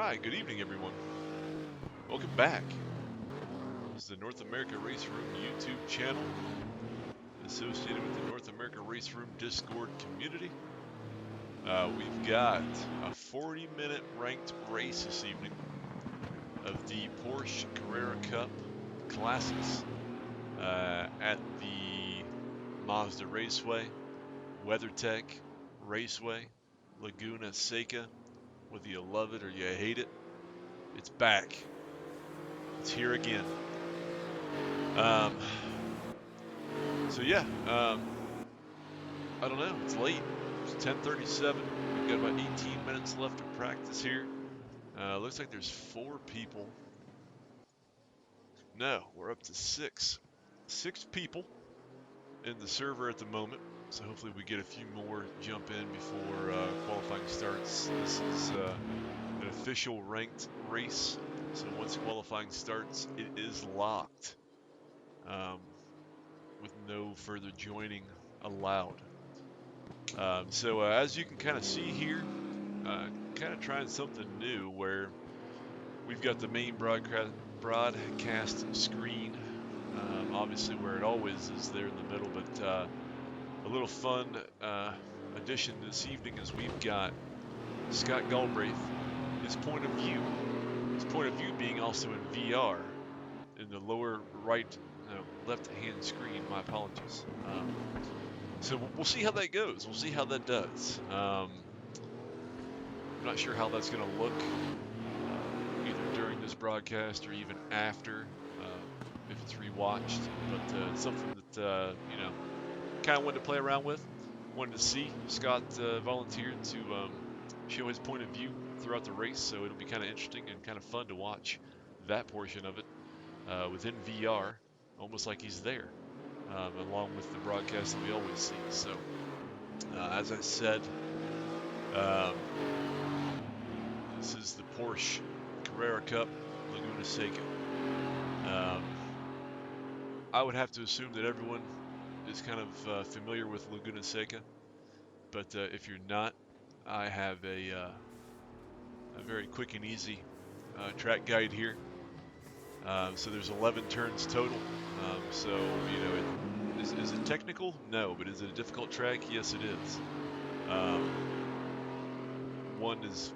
Hi, good evening, everyone. Welcome back. This is the North America Raceroom YouTube channel associated with the North America Raceroom Discord community. We've got a 40-minute ranked race this evening of the Porsche Carrera Cup Classics at the Mazda Raceway, WeatherTech Raceway, Laguna Seca. Whether you love it or you hate it, it's back. It's here again. So yeah, I don't know. It's late. It's 10:37. We've got about 18 minutes left of practice here. Looks like there's 4 people. No, we're up to 6. 6 people in the server at the moment. So hopefully we get a few more jump in before qualifying starts. This is an official ranked race. So once qualifying starts, it is locked. With no further joining allowed. So as you can kind of see here, kind of trying something new where we've got the main broadcast screen, obviously where it always is there in the middle, but a little fun addition this evening is we've got Scott Galbraith, his point of view being also in VR in the lower left-hand screen. My apologies. So we'll see how that goes. We'll see how that does. I'm not sure how that's going to look either during this broadcast or even after, if it's rewatched. But it's something that, kind of wanted to play around with. Wanted to see. Scott volunteered to show his point of view throughout the race, so it'll be kind of interesting and kind of fun to watch that portion of it within VR, almost like he's there. Along with the broadcast that we always see. So, as I said, this is the Porsche Carrera Cup, Laguna Seca. I would have to assume that everyone is kind of familiar with Laguna Seca, but if you're not, I have a very quick and easy track guide here. So there's 11 turns total. Is it technical? No, but is it a difficult track? Yes, it is. One is,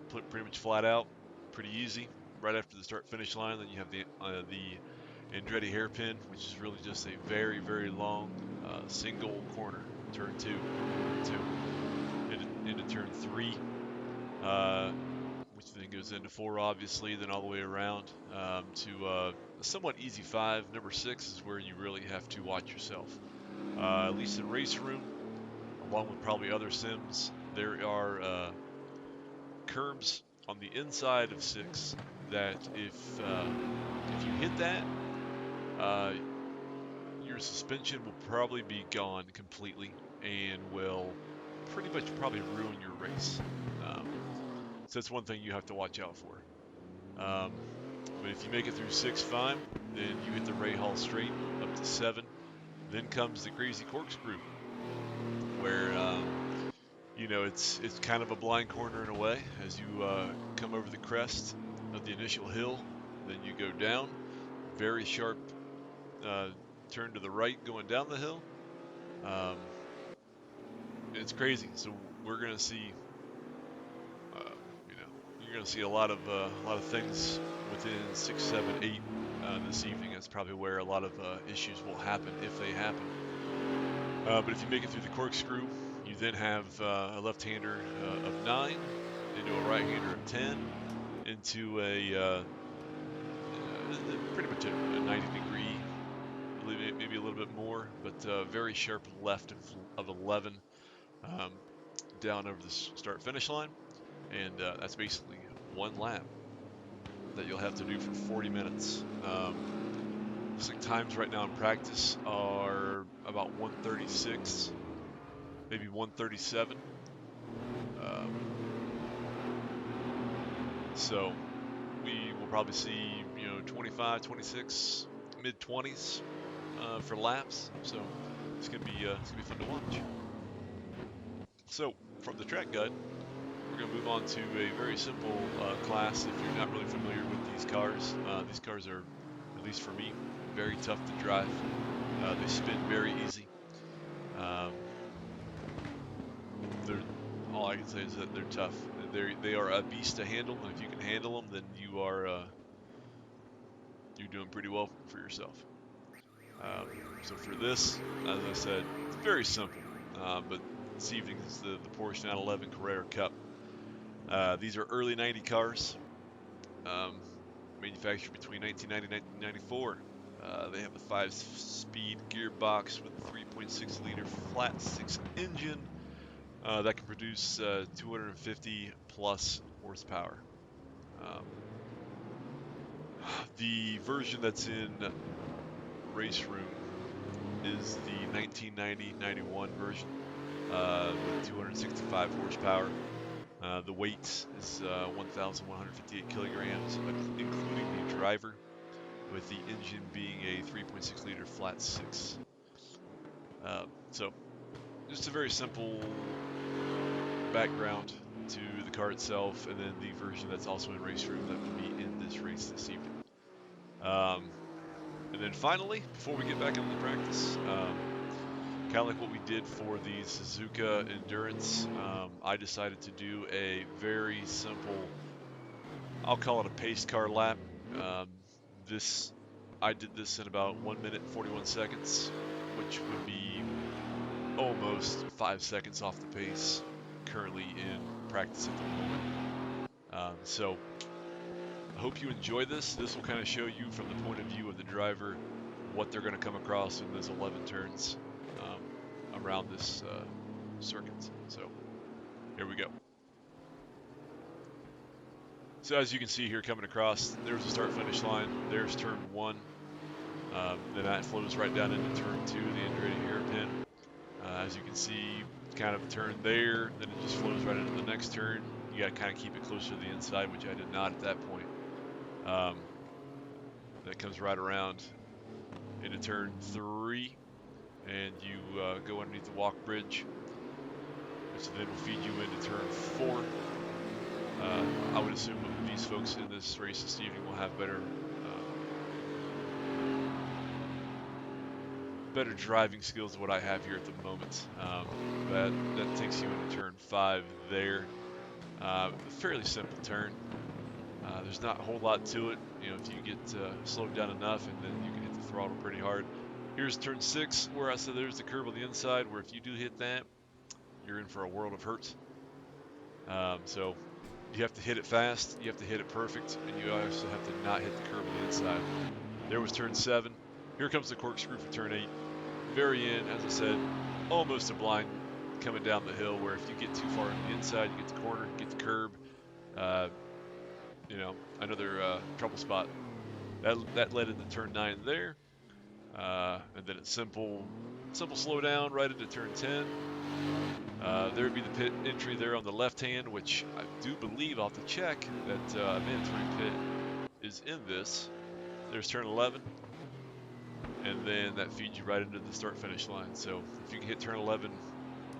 pretty much flat out, pretty easy. Right after the start-finish line, then you have the Andretti hairpin, which is really just a very, very long single corner. Turn 2, into turn 3. Which then goes into 4, obviously, then all the way around to a somewhat easy 5. Number 6 is where you really have to watch yourself. At least in Raceroom, along with probably other sims, there are curbs on the inside of 6 that if you hit that, your suspension will probably be gone completely and will pretty much probably ruin your race. So that's one thing you have to watch out for. But if you make it through 6 fine, then you hit the Ray Hall straight up to 7. Then comes the crazy corkscrew, where it's kind of a blind corner in a way as you come over the crest of the initial hill. Then you go down, very sharp turn to the right going down the hill. It's crazy. So we're gonna see. You're going to see a lot of things within 6, 7, 8 this evening. That's probably where a lot of issues will happen, if they happen. But if you make it through the corkscrew, you then have a left-hander of 9, into a right-hander of 10, into a pretty much a 90-degree, maybe a little bit more, but very sharp left of 11, down over the start-finish line. And that's basically 1 lap that you'll have to do for 40 minutes. Looks like times right now in practice are about 1:36, maybe 1:37. So we will probably see 25, 26, mid-20s for laps. So it's gonna be fun to watch. So from the track guide, we're going to move on to a very simple class if you're not really familiar with these cars. These cars are, at least for me, very tough to drive. They spin very easy. All I can say is that they're tough. They are a beast to handle, and if you can handle them, then you're doing pretty well for yourself. So for this, as I said, it's very simple. But this evening is the Porsche 911 Carrera Cup. These are early 90 cars, manufactured between 1990 and 1994. They have a 5-speed gearbox with a 3.6 liter flat 6 engine that can produce 250 plus horsepower. The version that's in Raceroom is the 1990-91 version with 265 horsepower. The weight is 1,158 kilograms, including the driver, with the engine being a 3.6 liter flat 6. So just a very simple background to the car itself, and then the version that's also in Raceroom that will be in this race this evening. And then finally, before we get back into the practice, kind of like what we did for the Suzuka Endurance, I decided to do a very simple, I'll call it a pace car lap. I did this in about 1 minute and 41 seconds, which would be almost 5 seconds off the pace currently in practice at the moment. So I hope you enjoy this. This will kind of show you from the point of view of the driver what they're going to come across in those 11 turns around this circuit. So here we go. So as you can see here coming across, there's the start-finish line. There's turn 1. Then that flows right down into turn 2, the Andretti hairpin. As you can see, kind of a turn there, then it just flows right into the next turn. You got to kind of keep it closer to the inside, which I did not at that point. That comes right around into turn 3, and you go underneath the walk bridge, which then will feed you into turn 4. I would assume that these folks in this race this evening will have better driving skills than what I have here at the moment. That takes you into turn 5 there. A fairly simple turn. There's not a whole lot to it. You know, if you get slowed down enough, and then you can hit the throttle pretty hard. Here's turn 6, where I said there's the curb on the inside, where if you do hit that, you're in for a world of hurt. So you have to hit it fast, you have to hit it perfect, and you also have to not hit the curb on the inside. There was turn 7. Here comes the corkscrew for turn 8. Very end, as I said, almost a blind coming down the hill, where if you get too far on the inside, you get the corner, you get the curb, another trouble spot. That led into turn 9 there. And then it's simple slow down right into turn 10. There would be the pit entry there on the left hand, which I do believe, I'll have to check, that mandatory pit is in this. There's turn 11. And then that feeds you right into the start-finish line. So if you can hit turn 11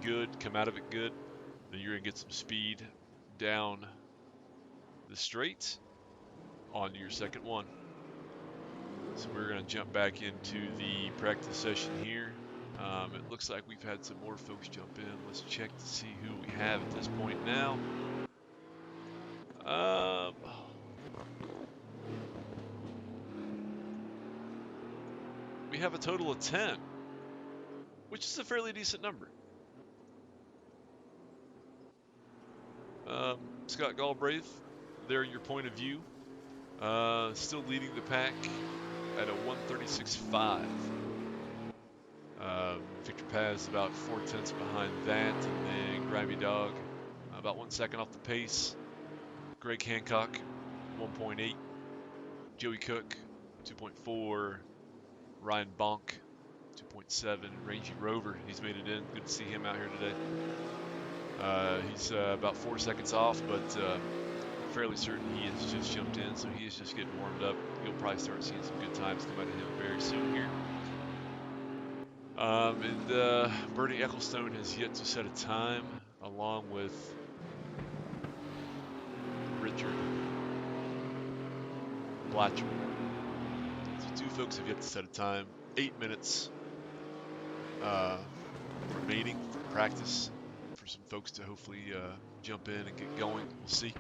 good, come out of it good, then you're going to get some speed down the straight onto your second one. So we're going to jump back into the practice session here. It looks like we've had some more folks jump in. Let's check to see who we have at this point now. We have a total of 10, which is a fairly decent number. Scott Galbraith, there in your point of view, still leading the pack at a 136.5. Victor Paz about 4/10 behind that, and then Grimy Dog about 1 second off the pace. Greg Hancock 1.8, Joey Cook 2.4, Ryan Bonk 2.7, Rangy Rover, he's made it in. Good to see him out here today. He's about 4 seconds off, but fairly certain he has just jumped in, so he is just getting warmed up. You'll probably start seeing some good times come out of him very soon here. And Bernie Ecclestone has yet to set a time, along with Richard Blatcher. So 2 folks have yet to set a time. 8 minutes remaining for practice for some folks to hopefully jump in and get going. We'll see.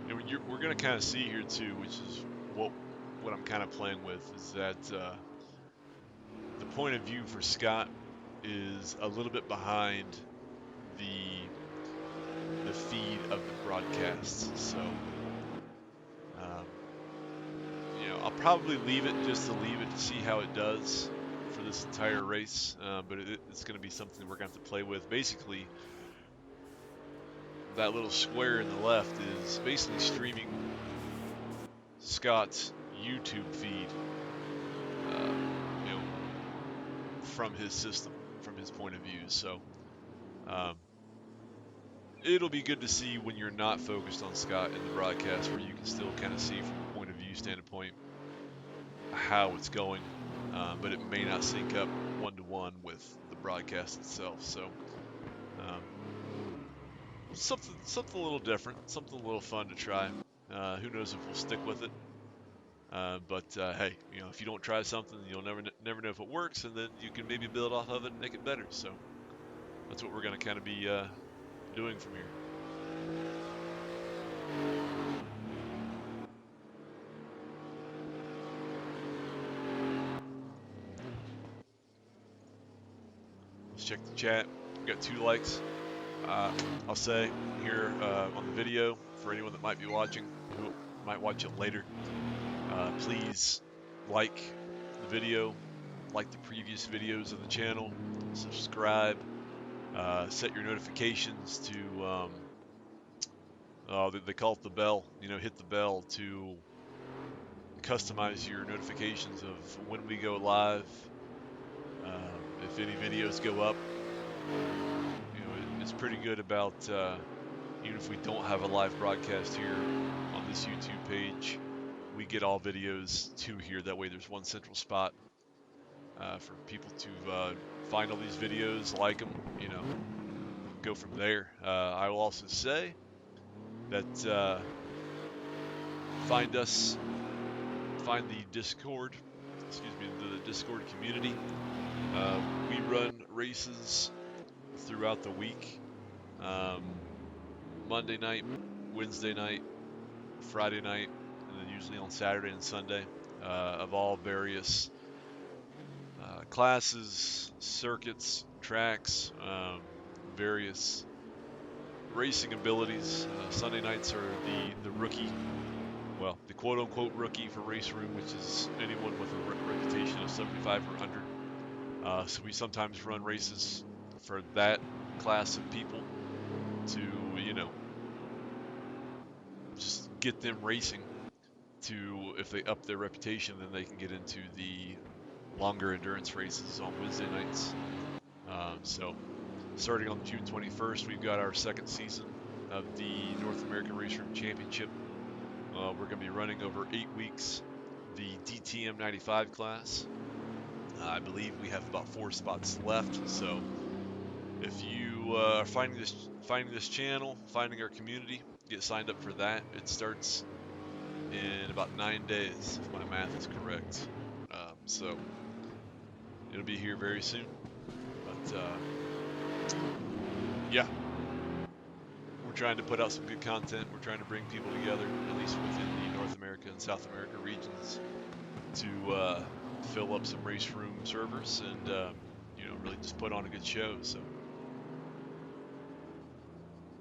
And we're going to kind of see here too, which is what I'm kind of playing with, is that the point of view for Scott is a little bit behind the feed of the broadcasts. So, you know, I'll probably leave it just to leave it to see how it does for this entire race. But it's going to be something we're going to have to play with. Basically, that little square in the left is basically streaming Scott's YouTube feed, you know, from his system, from his point of view. So, it'll be good to see when you're not focused on Scott in the broadcast, where you can still kind of see from a point of view standpoint how it's going, but it may not sync up one-to-one with the broadcast itself. So something a little different, something a little fun to try. Who knows if we'll stick with it? But hey, you know, if you don't try something, you'll never know if it works, and then you can maybe build off of it and make it better. So that's what we're going to kind of be doing from here. Let's check the chat. We got 2 likes. I'll say here on the video, for anyone that might be watching, who might watch it later, please like the video, like the previous videos of the channel, subscribe, set your notifications to, they call it the bell, you know, hit the bell to customize your notifications of when we go live, if any videos go up. You know, it's pretty good about, even if we don't have a live broadcast here on this YouTube page, we get all videos to here. That way there's one central spot for people to find all these videos, like them, you know, go from there. I will also say that find the Discord, the Discord community. We run races throughout the week. Monday night, Wednesday night, Friday night, and then usually on Saturday and Sunday, of all various classes, circuits, tracks, various racing abilities. Sunday nights are the rookie, well, the quote-unquote rookie for Raceroom, which is anyone with a reputation of 75 or under. So we sometimes run races for that class of people to, you know, just get them racing to, if they up their reputation, then they can get into the longer endurance races on Wednesday nights. So starting on June 21st, we've got our 2nd season of the North American Raceroom Championship. We're going to be running over 8 weeks the DTM 95 class. I believe we have about 4 spots left. So if you are finding this channel, finding our community, get signed up for that. It starts in about 9 days, if my math is correct. So it'll be here very soon. But yeah, we're trying to put out some good content. We're trying to bring people together, at least within the North America and South America regions, to fill up some Raceroom servers and you know, really just put on a good show. So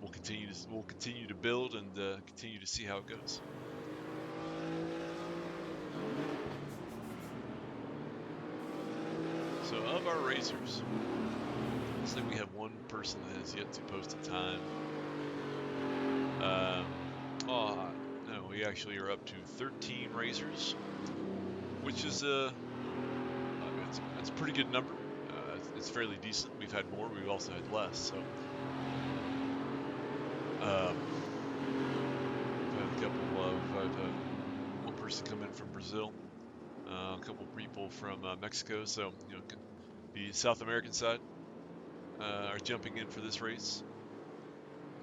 we'll continue to build and continue to see how it goes. So of our racers, looks like we have one person that has yet to post a time. No, we actually are up to 13 racers, which is it's a pretty good number. It's fairly decent. We've had more, we've also had less. So couple of one person come in from Brazil, a couple people from Mexico. So the South American side are jumping in for this race.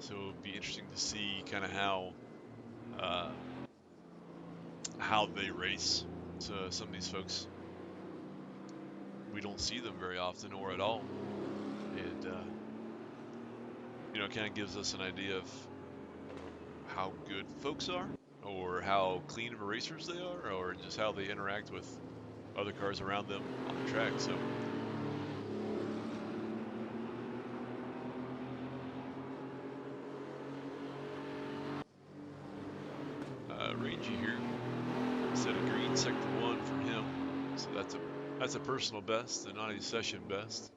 So it'll be interesting to see kind of how they race. So some of these folks, we don't see them very often or at all, and kind of gives us an idea of how good folks are, or how clean of racers they are, or just how they interact with other cars around them on the track. So Rangy here, set of green, sector 1 for him. So that's a personal best and not a session best.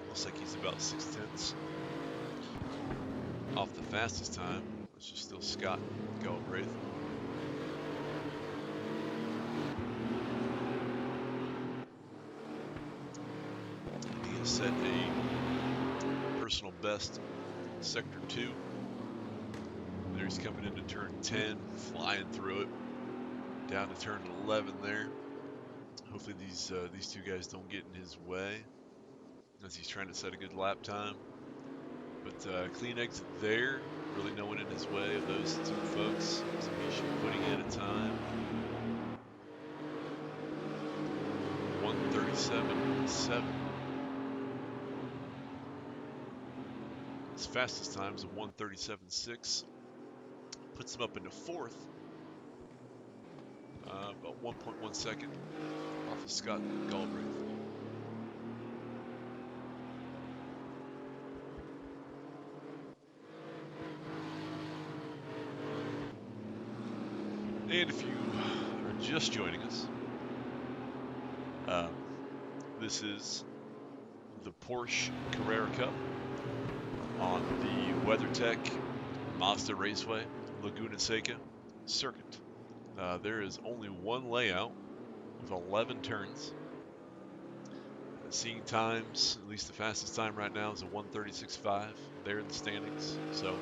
Looks like he's about 6/10 off the fastest time, which is still Scott Galbraith. He has set a personal best sector 2. There's coming into turn 10, flying through it, down to turn 11 there. Hopefully these two guys don't get in his way as he's trying to set a good lap time. But clean exit there, really no one in his way of those two folks. So he should be putting in a time. 1:37.7. His fastest time is a 1:37.6. Puts him up into 4th. About 1.1 second off of Scott Galbraith. And if you are just joining us, this is the Porsche Carrera Cup on the WeatherTech Mazda Raceway, Laguna Seca circuit. There is only one layout with 11 turns. Seeing times, at least the fastest time right now is a 1:36.5 there in the standings. So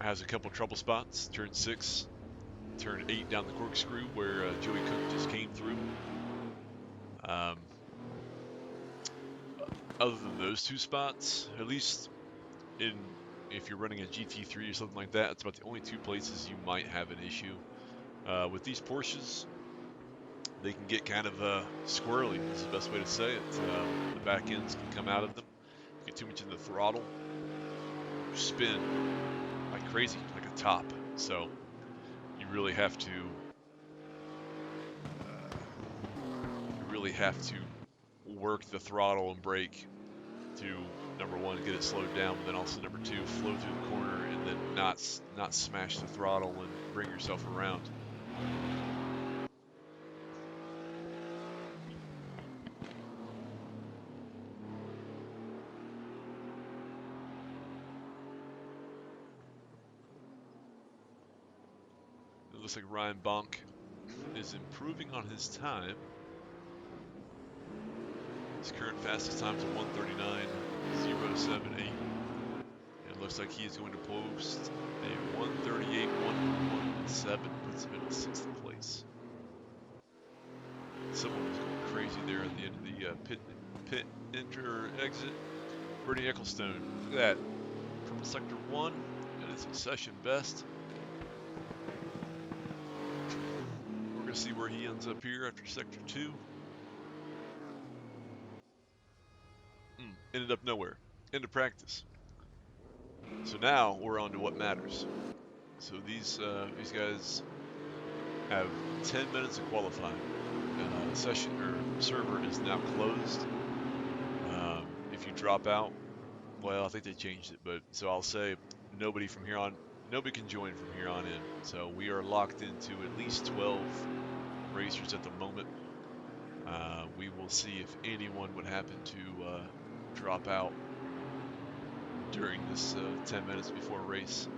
has a couple trouble spots. Turn 6, turn 8 down the corkscrew where Joey Cook just came through. Other than those two spots, at least if you're running a GT3 or something like that, it's about the only two places you might have an issue. With these Porsches, they can get kind of squirrely, is the best way to say it. The back ends can come out of them, get too much in the throttle, spin like crazy, like a top. So you really have to work the throttle and brake to, number one, get it slowed down, but then also number two, flow through the corner and then not smash the throttle and bring yourself around. It looks like Ryan Bonk is improving on his time. His current fastest time is a 1:39.078. And it looks like he is going to post a 1:38.117, puts him in 6th place. Someone was going crazy there at the end of the pit enter exit. Bernie Ecclestone, look at that. From sector 1, that is a session best. We're going to see where he ends up here after sector 2. Ended up nowhere. Into practice. So now we're on to what matters. So these guys have 10 minutes to qualify. Session or server is now closed. If you drop out, well, I think they changed it, but so I'll say nobody can join from here on in. So we are locked into at least 12 racers at the moment. We will see if anyone would happen to drop out during this 10 minutes before race.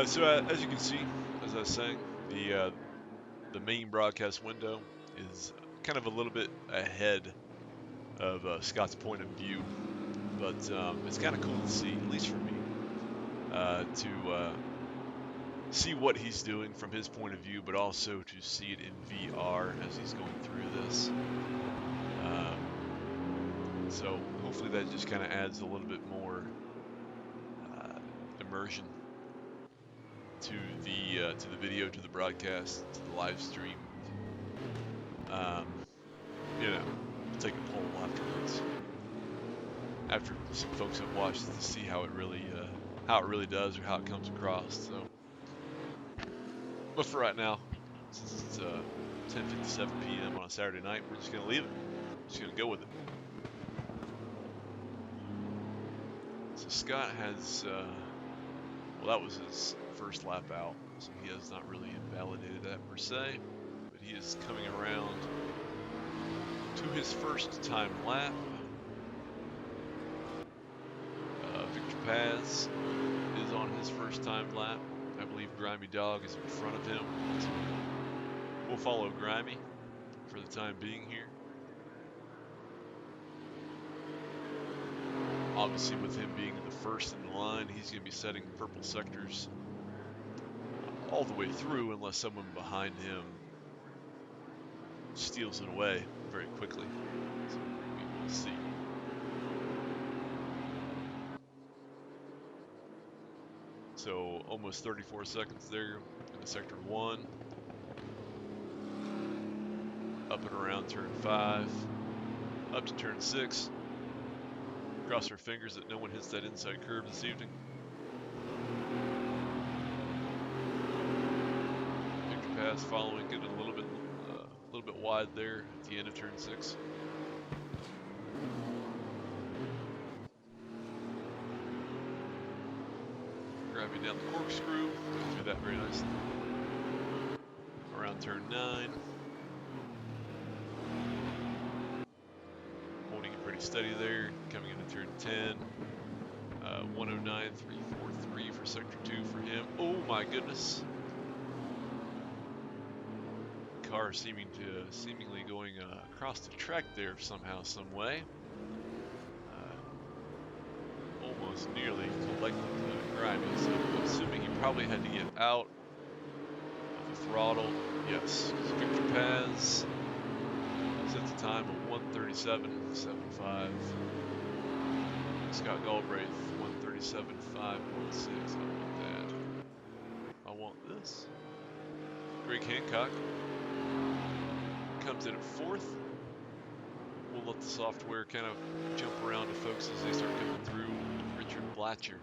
So as you can see, as I was saying, the main broadcast window is kind of a little bit ahead of Scott's point of view. But it's kind of cool to see, at least for me, to see what he's doing from his point of view, but also to see it in VR as he's going through this. So hopefully that just kind of adds a little bit more immersion to the video, to the broadcast, to the live stream. You know, we'll take a poll afterwards, after some folks have watched it, to see how it really does, or how it comes across. So, but for right now, since it's 10:57 p.m. on a Saturday night, we're just gonna leave it. Just gonna go with it. So Scott has, well, that was his first lap out, so he has not really invalidated that per se, but he is coming around to his first time lap. Victor Paz is on his first time lap. I believe Grimy Dog is in front of him. So we'll follow Grimy for the time being here. Obviously, with him being the first in the line, he's going to be setting purple sectors all the way through, unless someone behind him steals it away very quickly. So we will see. So almost 34 seconds there in sector 1. Up and around turn 5. Up to turn 6. Cross our fingers that no one hits that inside curve this evening. Victor Pass following, getting a little bit wide there at the end of turn 6. Grabbing down the corkscrew, going through that very nicely. Around turn 9. Holding it pretty steady there, coming into turn 10. 109.343 for sector 2 for him. Oh my goodness. Car seemingly going across the track there somehow, some way. Almost nearly collected Grimy, so I'm assuming he probably had to get out of the throttle. Yes, Victor Paz set the time of 1:37.75. Scott Galbraith 1:37.516. I want that. I want this. Greg Hancock comes in at 4th. We'll let the software kind of jump around to folks as they start coming through. Richard Blatcher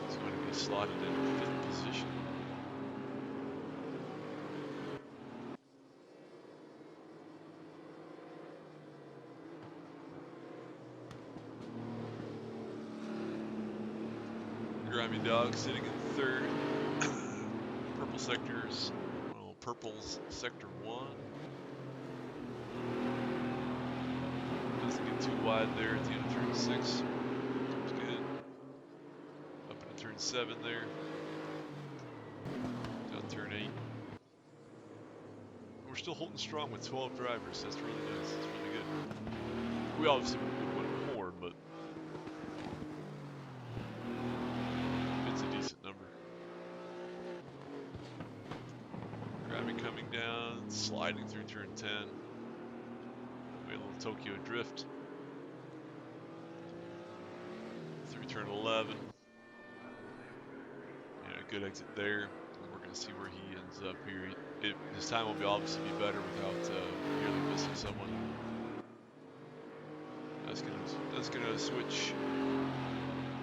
is going to be slotted in 5th position. Grimy Dog sitting in 3rd. Purple sectors, well, Purple's sector 1. Doesn't get too wide there at the end of turn 6. Looks good. Up into turn 7 there. Down turn 8. We're still holding strong with 12 drivers. That's really nice. That's really good. We obviously would want more, but it's a decent number. Grimy coming down, sliding through turn 10. A little Tokyo drift through turn 11. Yeah, good exit there. And we're going to see where he ends up here. His time will obviously be better without nearly missing someone. That's gonna switch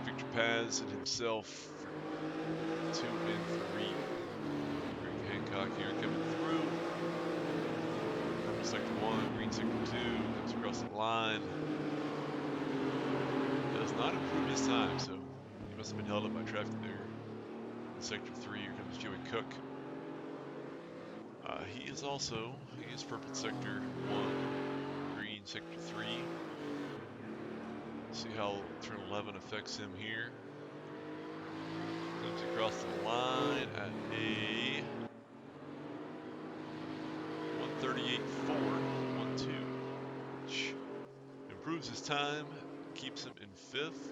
Victor Paz and himself for 2 and 3. Greg Hancock here coming through. Sector 1, green sector 2, comes across the line. Does not improve his time, so he must have been held up by traffic there. In sector 3, here comes Joey Cook. He is purple sector 1, green sector 3. See how turn 11 affects him here. Comes across the line at a 1:38.4.12. loses time, keeps him in 5th.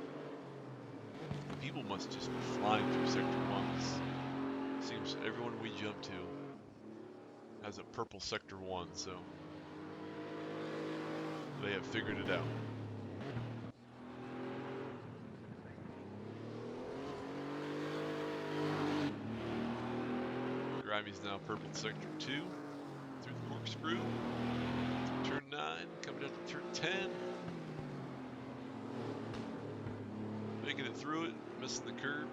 People must just be flying through Sector 1. Seems everyone we jump to has a purple Sector 1, so they have figured it out. Grimey's now purple Sector 2 through the corkscrew. Turn 9, coming up to turn 10. Making it through it, missing the curb.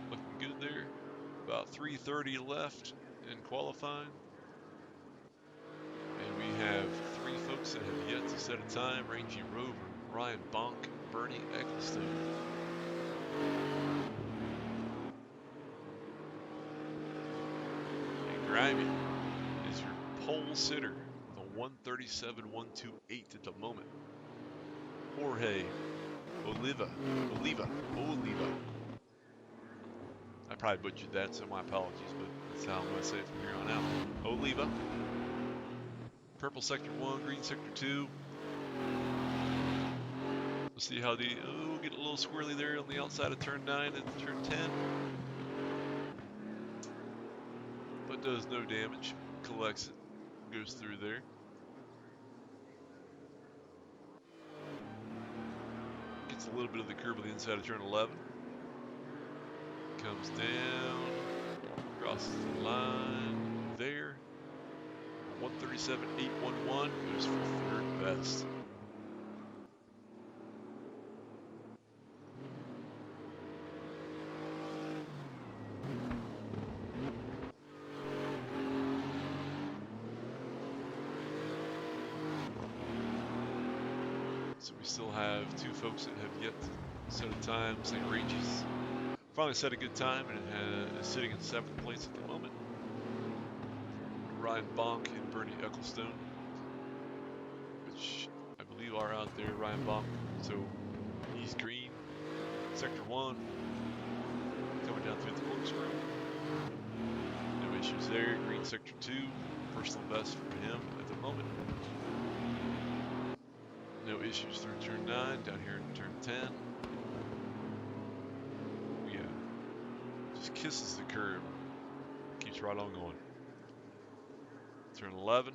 Looking good there. About 3:30 left in qualifying. And we have 3 folks that have yet to set a time. Rangy Rover, Ryan Bonk, Bernie Ecclestone. And Grimy is your pole sitter with a 137.128 at the moment. Jorge Oliva. I probably butchered that, so my apologies, but that's how I'm going to say it from here on out. Oliva. Purple Sector 1, green Sector 2. We'll see how we'll get a little squirrely there on the outside of turn 9 and turn 10. But does no damage. Collects it. Goes through there. Gets a little bit of the curb on the inside of turn 11. Comes down. Crosses the line there. 137.811 goes for 3rd best. So we still have 2 folks that have yet to set a time. St. Regis finally set a good time and is sitting in 7th place at the moment. Ryan Bonk and Bernie Ecclestone, which I believe are out there. Ryan Bonk, so he's green. Sector 1, coming down through the corkscrew. No issues there. Green Sector 2, personal best for him at the moment. No issues through turn 9, down here in turn 10. Yeah, just kisses the curb. Keeps right on going. Turn 11.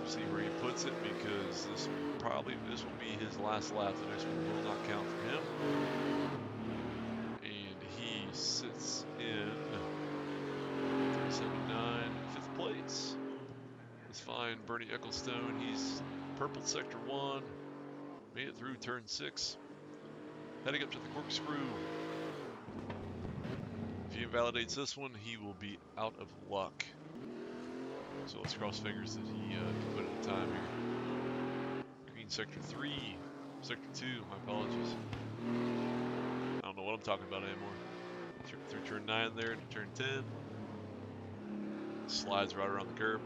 See where he puts it, because this will be his last lap. The next one will not count for him. And he sits in 379, 5th place. Let's find Bernie Ecclestone. He's purple Sector 1. Made it through turn 6. Heading up to the corkscrew. If he invalidates this one, he will be out of luck. So let's cross fingers that he can put in the time here. Green Sector 3, Sector 2, my apologies. I don't know what I'm talking about anymore. Through turn 9 there to turn 10. Slides right around the curb.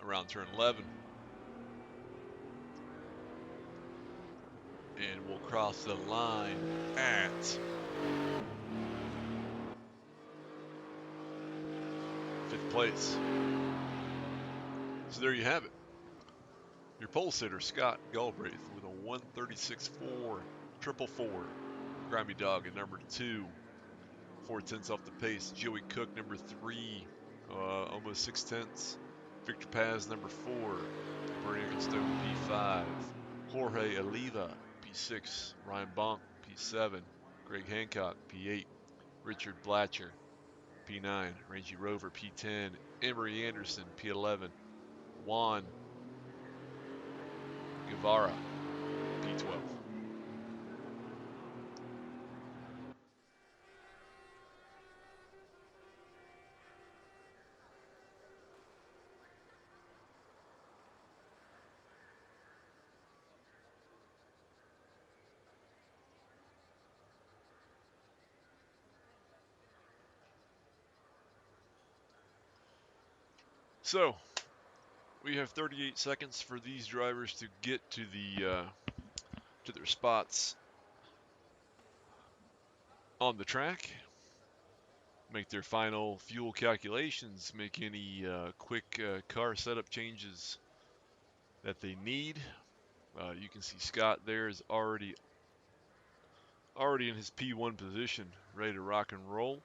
Around turn 11. And we'll cross the line at 5th place. So there you have it. Your pole sitter, Scott Galbraith, with a 136.4, 444. Grimy Dog at number 2, 4/10 off the pace. Joey Cook, number 3, almost 6/10. Victor Paz, number 4. Bernie Ecclestone, P5. Jorge Oliva, P6. Ryan Bonk, P7. Greg Hancock, P8. Richard Blatcher, P9. Rangy Rover, P10. Emery Anderson, P11. Juan Guevara, P12. So, we have 38 seconds for these drivers to get to their spots on the track. make their final fuel calculations, make any quick car setup changes that they need. You can see Scott there is already in his P1 position, ready to rock and roll.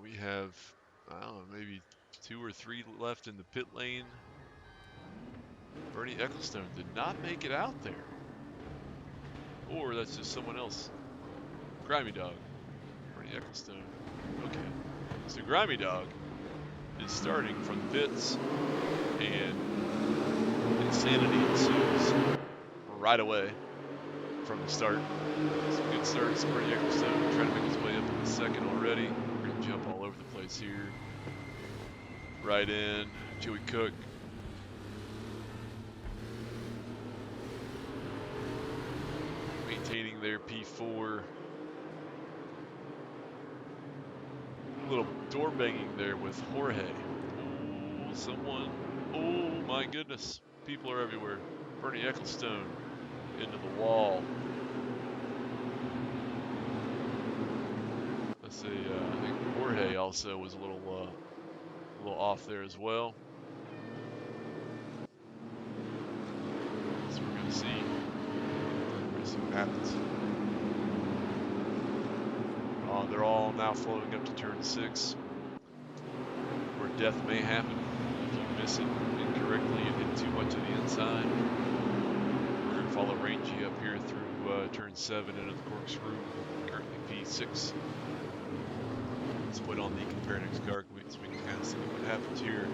We have, I don't know, maybe 2 or 3 left in the pit lane. Bernie Ecclestone did not make it out there. Or that's just someone else. Grimy Dog. Bernie Ecclestone. Okay. So Grimy Dog is starting from the pits, and insanity ensues right away from the start. Some good starts. Bernie Ecclestone trying to make his way up in the second already. We're going to jump all over the place here. Right in. Joey Cook. Maintaining their P4. A little door banging there with Jorge. Oh, someone. Oh my goodness. People are everywhere. Bernie Ecclestone into the wall. Let's see. I think Jorge also was a little off there as well. So we're going to see. What happens. They're all now floating up to turn 6, where death may happen if you miss it incorrectly and hit too much of the inside. We're going to follow Rangy up here through turn 7 into the corkscrew, currently P6. Let's put on the compare next car so we can kind of see what happens here.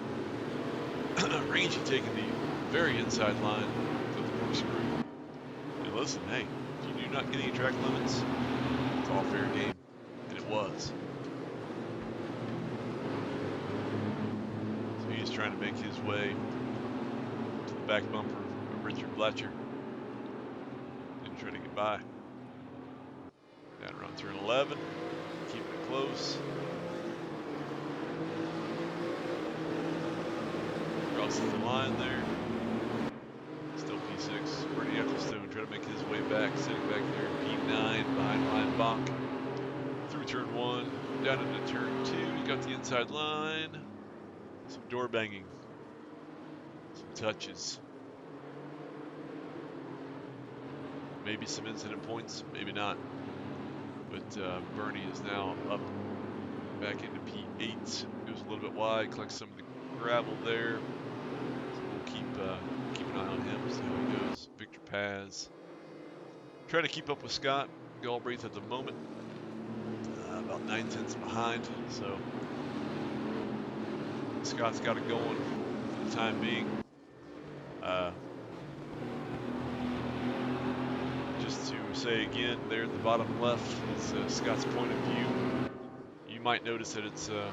Rangy taking the very inside line of the corkscrew. And listen, hey, if you do not get any track limits, it's all fair game. And it was. So he's trying to make his way to the back bumper of Richard Blatcher. And trying to get by. Down around turn 11. Keeping it close. Crosses the line there. Still P6. Bernie Ecclestone trying to make his way back. Sitting back there in P9 behind Ryan Bach. Through turn 1, down into turn 2, you got the inside line, some door banging, some touches, maybe some incident points, maybe not, but Bernie is now up back into P8, goes a little bit wide, collects some of the gravel there, so we'll keep an eye on him, see how he goes. Victor Paz, trying to keep up with Scott Galbraith at the moment. About 9/10 behind, so Scott's got it going for the time being. Just to say again, there at the bottom left is Scott's point of view. You might notice that it's a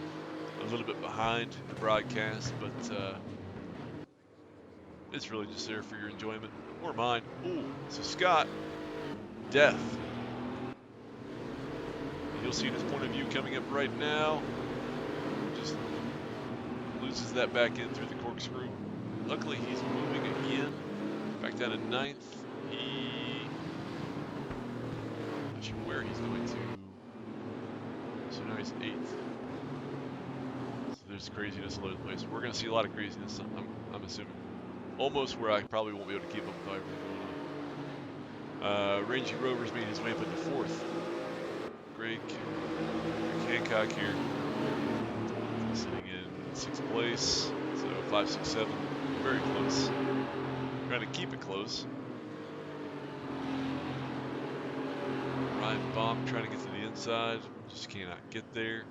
little bit behind the broadcast, but it's really just there for your enjoyment or mine. Ooh, so Scott, death. You'll see his point of view coming up right now. Just loses that back in through the corkscrew. Luckily, he's moving again. Back down to 9th. Not sure where he's going to. So now he's 8th. So there's craziness all over the place. We're going to see a lot of craziness, I'm assuming. Almost where I probably won't be able to keep up with everything going on. Rangy Rover's made his way up into 4th. Greg Hancock here, sitting in 6th place, so 5, 6, 7, very close. Trying to keep it close. Ryan Baum trying to get to the inside, just cannot get there.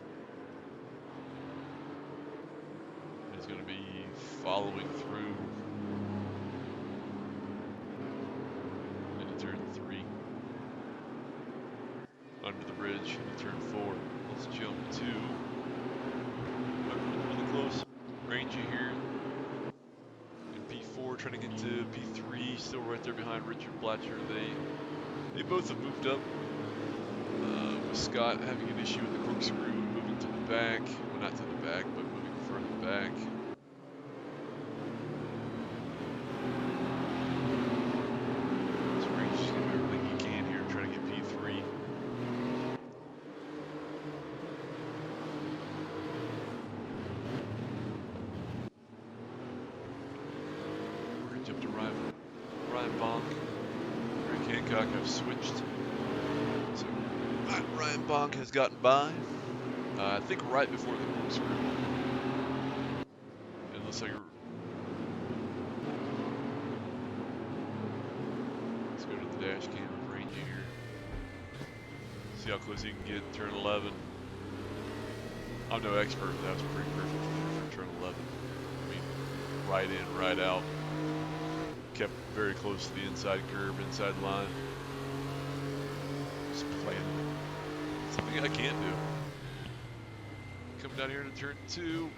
He's going to be following through into turn 3. Under the bridge into turn 4. Let's jump to really close. Rangy here in P4, trying to get to P3, still right there behind Richard Blatcher. They both have moved up. With Scott having an issue with the corkscrew, moving to the back. Well, not to the back, but moving further back. So Rangy's going to do everything he can here, trying to get P3. Hancock have switched. So Ryan Bonk has gotten by. I think right before the corkscrew. It looks like. Let's go to the dash cam of Rangy here. See how close he can get turn 11. I'm no expert, but that was pretty perfect for turn 11. I mean, right in, right out. Kept very close to the inside curve, inside line. Just playing it. Something I can't do. Come down here to turn 2.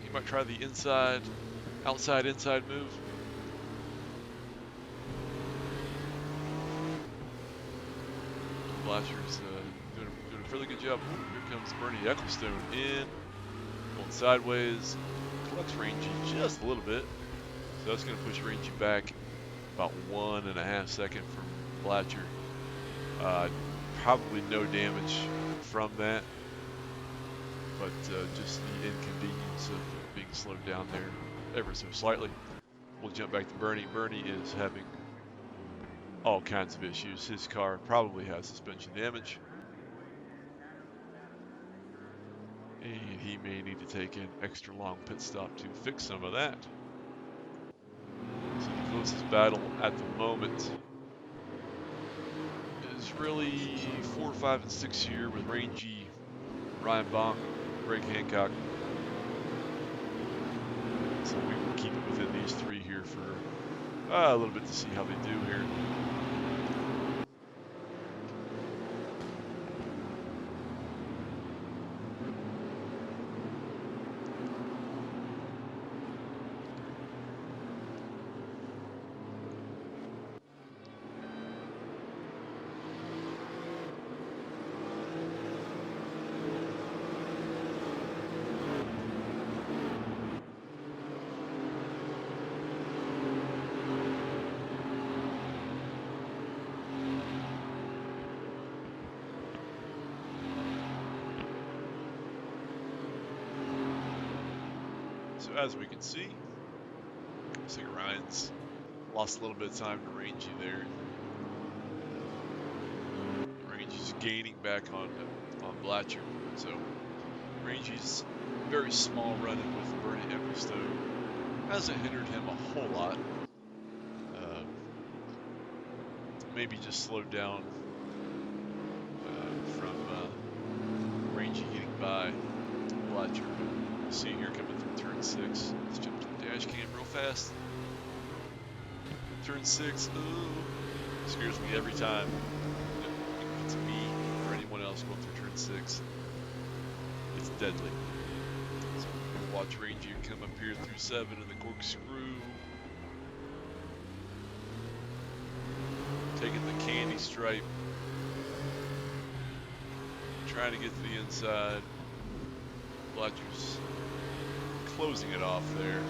He might try the inside, outside, inside move. Blatcher's doing a fairly good job. Here comes Bernie Ecclestone in, going sideways, collects Rangy just a little bit. So that's going to push Rangy back about 1.5 seconds from Blatcher. Probably no damage from that, but just the inconvenience of being slowed down there ever so slightly. We'll jump back to Bernie. Bernie is having all kinds of issues. His car probably has suspension damage, and he may need to take an extra long pit stop to fix some of that. So the closest battle at the moment is really 4, 5, and 6 here with Rangy, Ryan Bonk, Greg Hancock. So we will keep it within these 3 here for a little bit to see how they do here. So as we can see, looks like Ryan's lost a little bit of time to Rangy there. Rangy's gaining back on Blatcher. So Rangy's very small running with Bernie Ecclestone hasn't hindered him a whole lot. Maybe just slowed down from Rangy getting by Blatcher. See here coming through turn 6. Let's jump to the dash cam real fast. Turn 6, ooh, scares me every time. If it's me or anyone else going through turn 6, it's deadly. So we'll watch Rangy come up here through 7 in the corkscrew. Taking the candy stripe. Trying to get to the inside. Blatcher's closing it off there.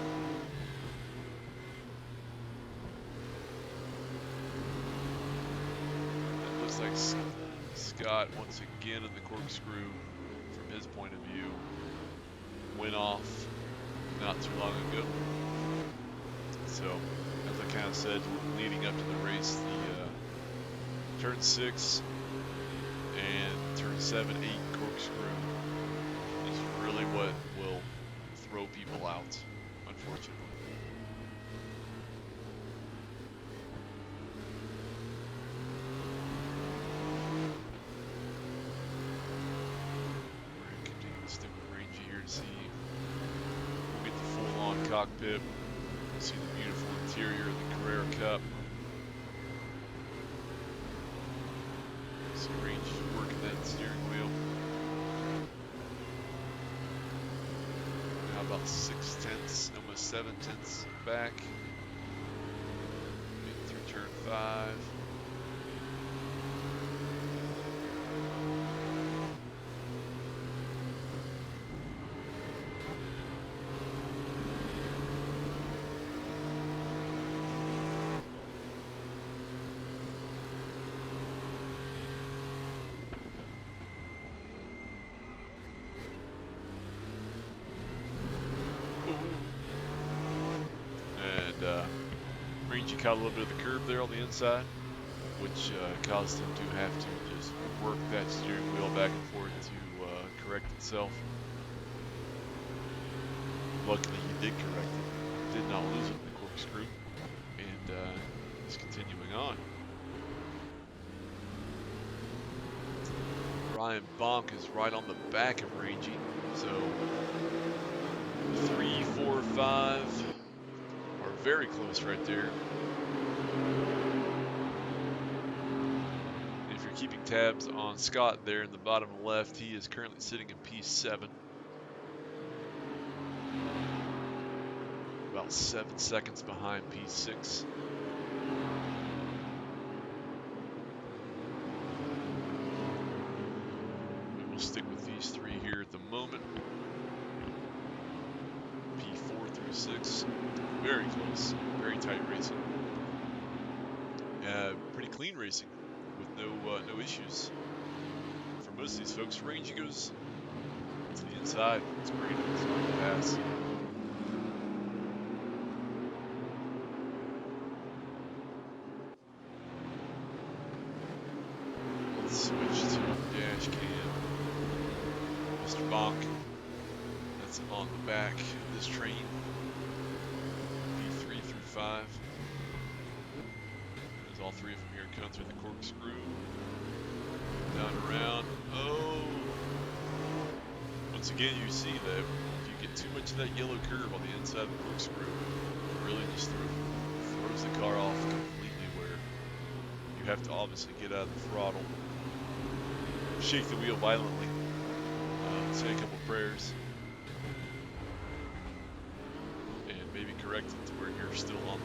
It looks like Scott, once again in the corkscrew, from his point of view, went off not too long ago. So, as I kind of said, leading up to the race, the turn 6 and turn 7, 8 corkscrew is really what will throw people out, unfortunately. We're going to continue to stick with Rangy here to see. We'll get the full-on cockpit. We'll see the beautiful interior of the Carrera Cup. See Rangy working that steering wheel. About 6/10, almost 7/10 back. Getting through turn 5. Rangy caught a little bit of the curb there on the inside, which caused him to have to just work that steering wheel back and forth to correct itself. Luckily, he did correct it, did not lose it in the corkscrew, and he's continuing on. Ryan Bonk is right on the back of Rangy, so 3, 4, 5 are very close right there. And if you're keeping tabs on Scott there in the bottom left, he is currently sitting in P7. About 7 seconds behind P6. We will stick with these three here at the moment. P4 through 6. Very close. Very tight racing. Pretty clean racing with no issues. For most of these folks, Rangy goes to the inside. It's great. It's on the pass. Switch to dash cam. Mr. Bonk, that's on the back of this train. P3 through 5. There's all three of them here coming through the corkscrew. Down around. Oh! Once again, you see that if you get too much of that yellow curve on the inside of the corkscrew, it really just throws the car off completely, where you have to obviously get out of the throttle, shake the wheel violently, say a couple prayers, and maybe correct it to where you're still on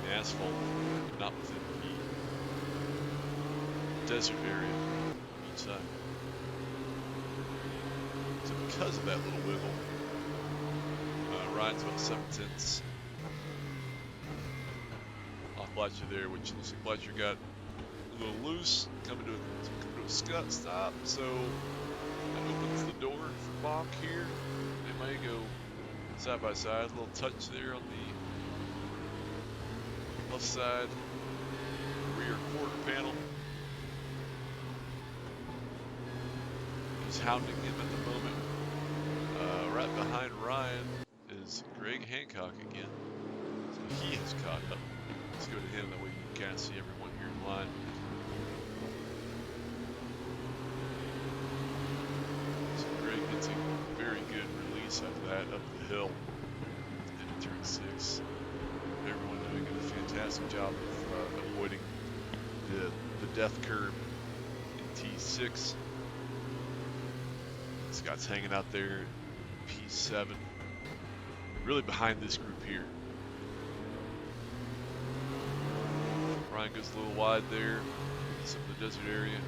the asphalt, but not within the desert area each side. So because of that little wiggle, Ryan's about 7/10 off Blatcher there, which looks like Blatcher got a little loose, coming to a stop, so that opens the door for Bonk here. They may go side by side, a little touch there on the left side rear quarter panel. He's hounding him at the moment. Right behind Ryan is Greg Hancock again, so he has caught up. Let's go to him, that way you can kind of see everyone here in line. So Greg gets a very good release after that up the hill into turn 6. Everyone doing a fantastic job of avoiding the death curve in T6. Scott's hanging out there in P7, really behind this group here. Ryan goes a little wide there, some of the desert area,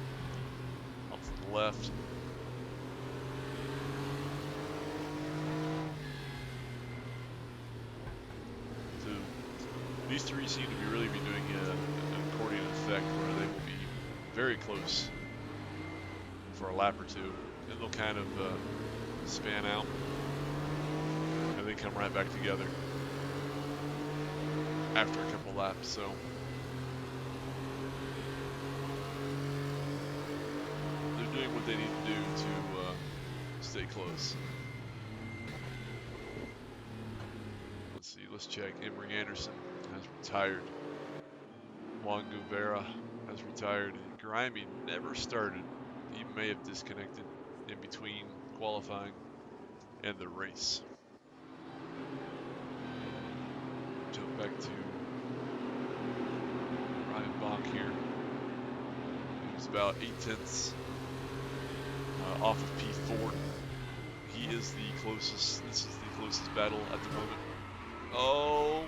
off to the left. So these three seem to be really doing an accordion effect where they will be very close for a lap or two, and they'll kind of span out, and they come right back together after a couple laps. So they're doing what they need to do to stay close. Let's see, let's check. Emery Anderson has retired. Juan Guevara has retired. And Grimy never started. He may have disconnected in between qualifying and the race. Jump back to Ryan Bonk here. He was about 8/10 off of P4. He is the closest. This is the closest battle at the moment. Oh,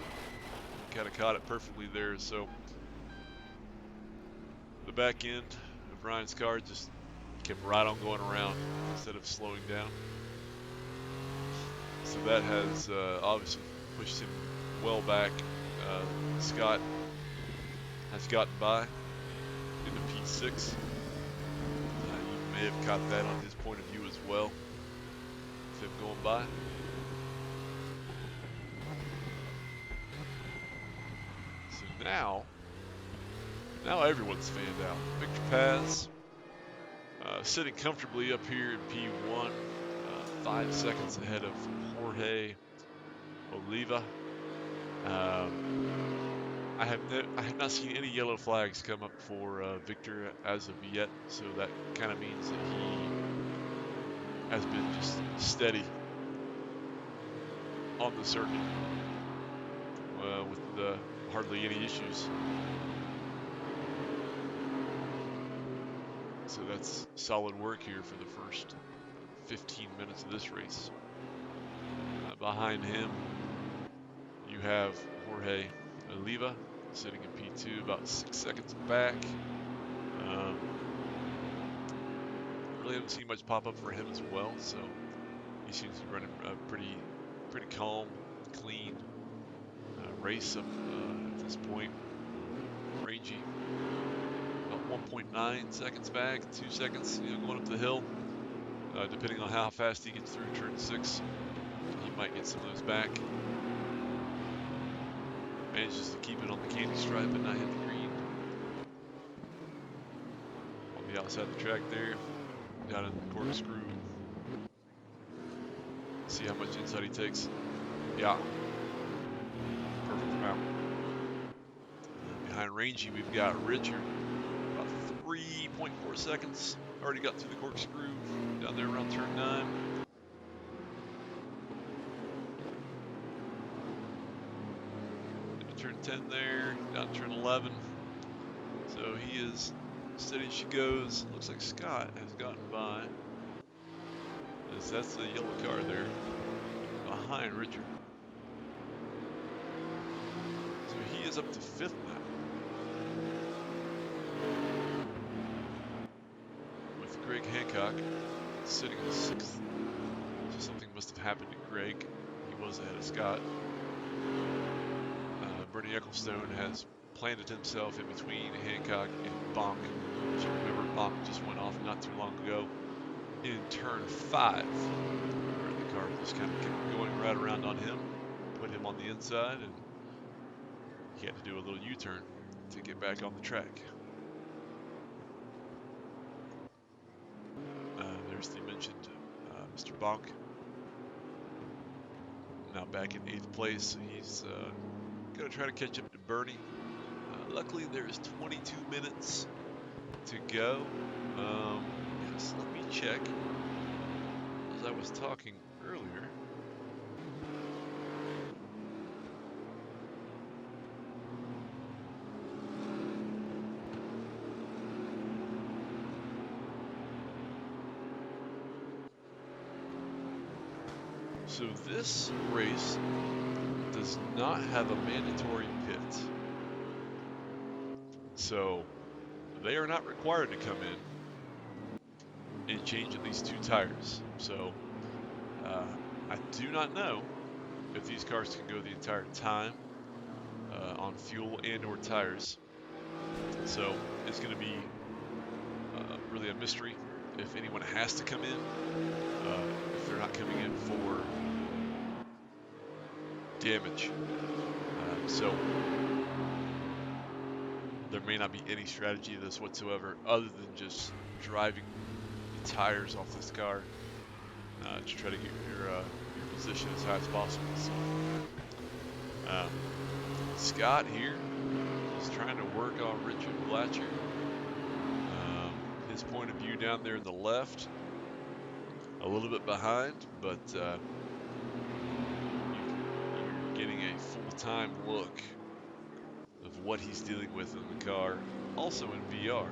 kind of caught it perfectly there. So the back end of Ryan's car just kept right on going around instead of slowing down. So that has obviously pushed him well back. Scott has gotten by into P6. You may have caught that on his point of view as well, with him going by. So now Now everyone's fanned out. Victor Paz sitting comfortably up here in P1, 5 seconds ahead of Jorge Oliva. I have not seen any yellow flags come up for Victor as of yet, so that kind of means that he has been just steady on the circuit with hardly any issues. So that's solid work here for the first 15 minutes of this race. Behind him, you have Jorge Oliva sitting in P2, about 6 seconds back. Really haven't seen much pop up for him as well, so he seems to be running a pretty calm, clean race up at this point. Rangy, about 1.9 seconds back, 2 seconds, going up the hill. Depending on how fast he gets through turn 6, he might get some of those back. Manages to keep it on the candy stripe and not hit the green. On the outside of the track there, down in the corkscrew. See how much inside he takes. Yeah. Perfect amount. Behind Rangy, we've got Richard. About 3.4 seconds. Already got through the corkscrew down there around turn 9. Turn 10 there, down to turn 11. So he is steady as she goes. Looks like Scott has gotten by. That's the yellow car there behind Richard. So he is up to 5th now. With Greg Hancock sitting in 6th. So something must have happened to Greg. He was ahead of Scott. Bernie Ecclestone has planted himself in between Hancock and Bonk. If you remember, Bonk just went off not too long ago in turn 5, where the car just kind of kept going right around on him, put him on the inside, and he had to do a little U-turn to get back on the track. There's the mentioned Mr. Bonk. Now back in 8th place. He's going to try to catch up to Bernie. Luckily, there's 22 minutes to go. Yes, let me check. As I was talking earlier, so this race does not have a mandatory pit. So they are not required to come in and change at least 2 tires. So I do not know if these cars can go the entire time on fuel and or tires. So it's going to be really a mystery if anyone has to come in, if they're not coming in for damage. So there may not be any strategy to this whatsoever other than just driving the tires off this car to try to get your position as high as possible. So Scott here is trying to work on Richard Blatcher. His point of view down there in the left, a little bit behind, but you're getting a full-time look of what he's dealing with in the car, also in VR.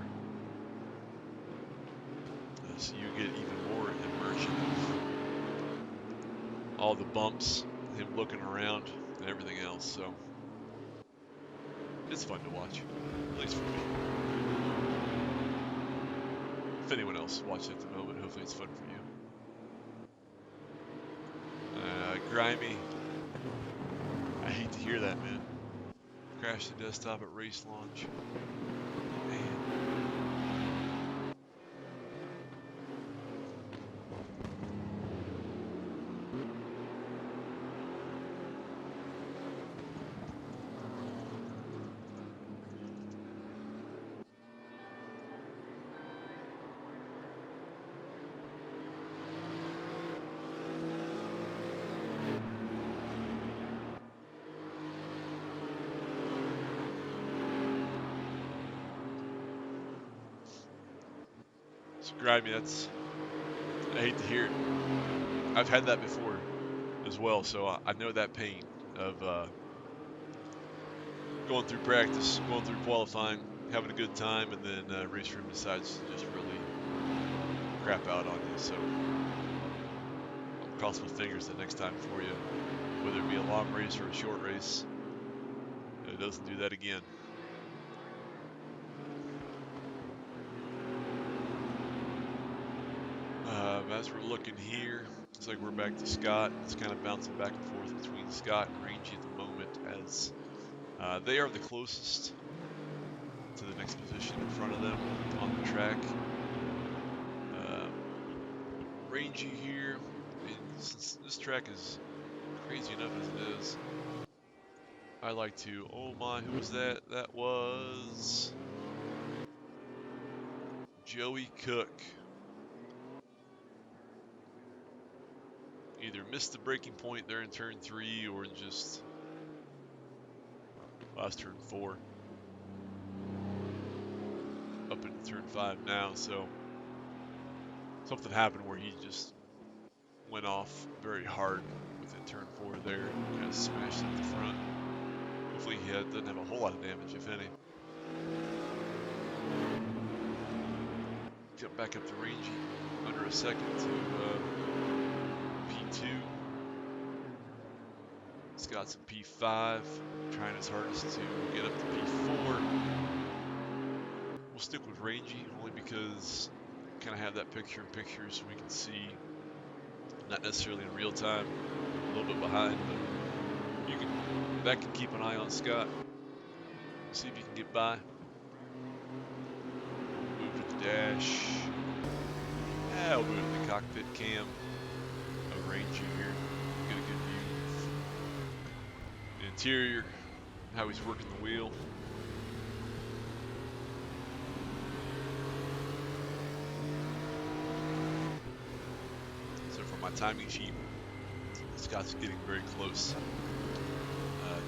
So you get even more immersion of all the bumps, him looking around, and everything else. So it's fun to watch, at least for me. If anyone else watching at the moment, hopefully it's fun for you. Grimy. I hate to hear that, man. Crashed the desktop at race launch. Man. grimy. I hate to hear it. I've had that before as well, so I know that pain of going through practice, going through qualifying, having a good time, and then Raceroom decides to just really crap out on you. So I'll cross my fingers the next time for you, whether it be a long race or a short race, it doesn't do that again. As we're looking here, looks like we're back to Scott. It's kind of bouncing back and forth between Scott and Rangy at the moment, as they are the closest to the next position in front of them on the track. Rangy here, since this track is crazy enough as it is, I like to, oh my, who was that? That was Joey Cook. Either missed the breaking point there in turn 3 or just last turn 4. Up into turn 5 now, so something happened where he just went off very hard within turn 4 there, kind of smashed at the front. Hopefully he doesn't have a whole lot of damage, if any. Get back up to Rangy, under a second to P2. Scott's in P5, trying his hardest to get up to P4. We'll stick with Rangy only because kind of have that picture-in-picture so we can see, not necessarily in real time, a little bit behind, but that can keep an eye on Scott. See if you can get by. Move to the dash. We'll move to the cockpit cam of Rangy here. Get a good view of the interior, how he's working the wheel. So for my timing sheet, Scott's getting very close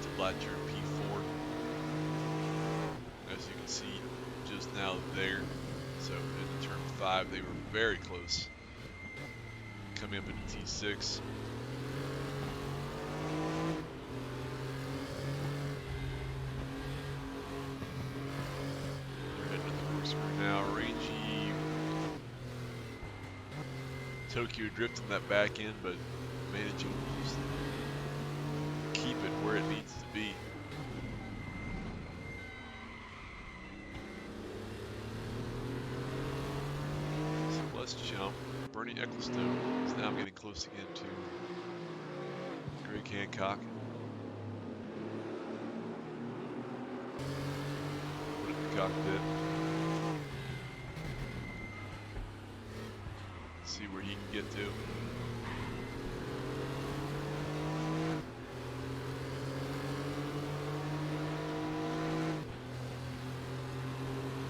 to Blatcher P4. As you can see just now there. So in turn 5, they were very close. Coming up into T6. They're heading to the corkscrew now. Rangy Tokyo drifting that back end, but managing to just keep it where it needs to be. So let's jump. Bernie Ecclestone is now getting close again to Greg Hancock. Put it in the cockpit. See where he can get to.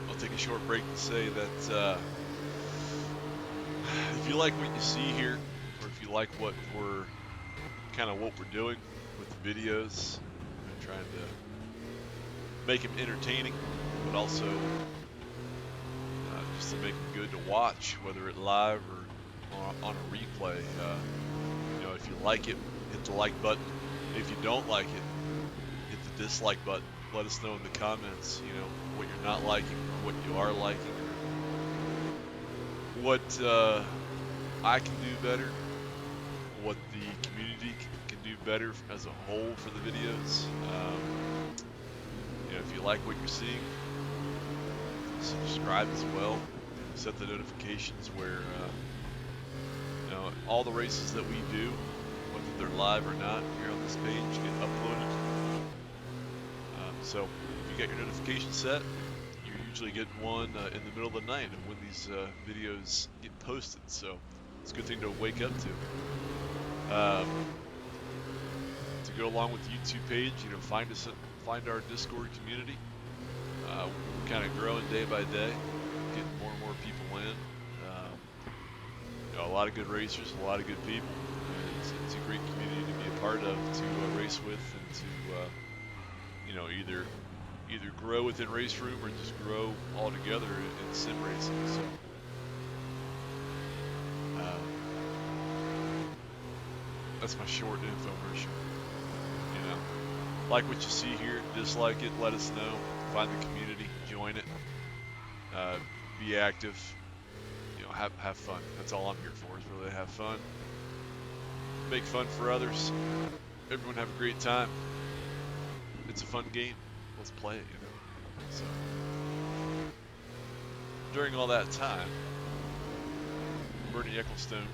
I'll take a short break to say that if you like what you see here, or if you like what we're doing with the videos, I'm trying to make them entertaining, but also just to make them good to watch, whether it's live or on a replay. If you like it, hit the like button. If you don't like it, hit the dislike button. Let us know in the comments, what you're not liking, or what you are liking, or what I can do better, what the community can do better as a whole for the videos. If you like what you're seeing, subscribe as well. Set the notifications where all the races that we do, whether they're live or not, here on this page get uploaded. So if you got your notification set, you're usually getting one in the middle of the night of when these videos get posted. So it's a good thing to wake up to. To go along with the YouTube page, find our Discord community. We're kind of growing day by day, getting more and more people in. A lot of good racers, a lot of good people. It's a great community to be a part of, to race with, and to either grow within Raceroom or just grow all together in sim racing. So That's my short infomercial. You know, like what you see here, dislike it, let us know, find the community, join it, be active, you know, have fun. That's all I'm here for, is really have fun, make fun for others. Everyone have a great time. It's a fun game. Let's play it, you know. So during all that time, Bernie Ecclestone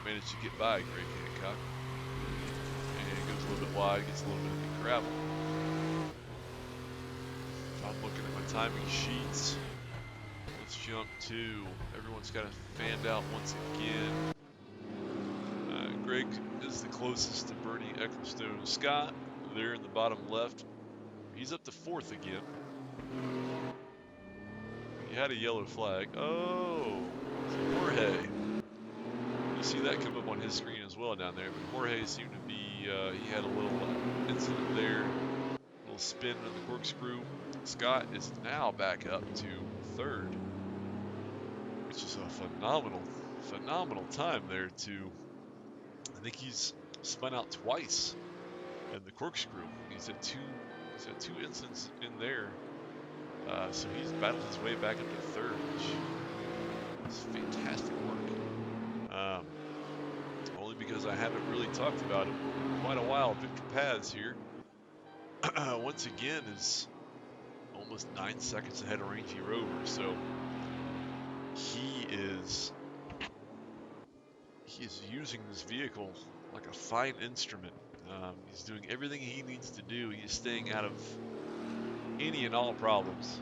managed to get by Greg Hancock, and goes a little bit wide, gets a little bit of the gravel. If I'm looking at my timing sheets, let's jump to, everyone's got to fanned out once again. Greg is the closest to Bernie Ecclestone. Scott, there in the bottom left, he's up to 4th again. He had a yellow flag. Oh, Jorge. You see that come up on his screen as well down there, but Jorge seemed to be, he had a little incident there, a little spin in the corkscrew. Scott is now back up to 3rd, which is a phenomenal time there to, I think he's spun out twice in the corkscrew. He's had two incidents in there, so he's battled his way back up to 3rd, which is fantastic work. Only because I haven't really talked about him in quite a while. Victor Paz here, once again, is almost 9 seconds ahead of Rangy Rover, so he is using this vehicle like a fine instrument. He's doing everything he needs to do. He's staying out of any and all problems.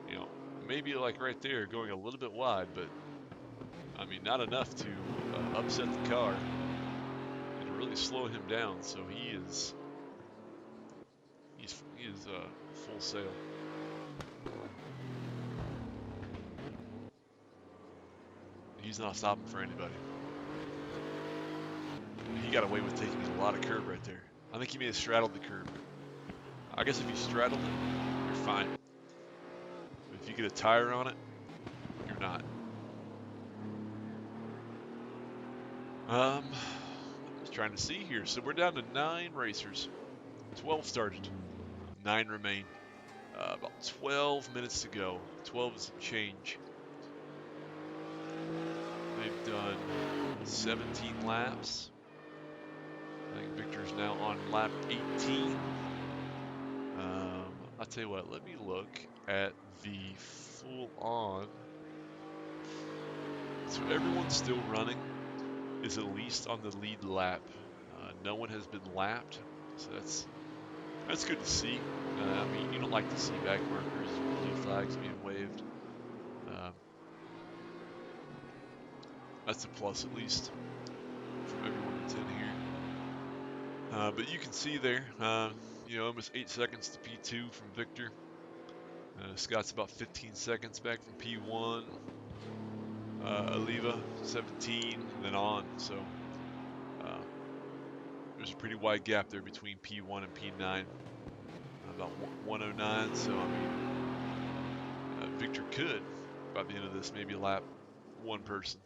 You know, maybe like right there, going a little bit wide, but I mean, not enough to upset the car and to really slow him down. So he is full sail. He's not stopping for anybody. He got away with taking a lot of curb right there. I think he may have straddled the curb. I guess if you straddled it, you're fine. But if you get a tire on it, you're not. Just trying to see here. So we're down to 9 racers. 12 started. 9 remain. About 12 minutes to go. 12 is some change. They've done 17 laps. I think Victor's now on lap 18. I'll tell you what, let me look at the full-on. So everyone's still running, is at least on the lead lap. No one has been lapped, so that's good to see. I mean, you don't like to see back markers, blue flags being waved. That's a plus, at least, from everyone that's in here. But you can see there, you know, almost 8 seconds to P2 from Victor. Scott's about 15 seconds back from P1. Oliva, 17, and then on. So there's a pretty wide gap there between P1 and P9. About 109. So, I mean, Victor could, by the end of this, maybe lap one person.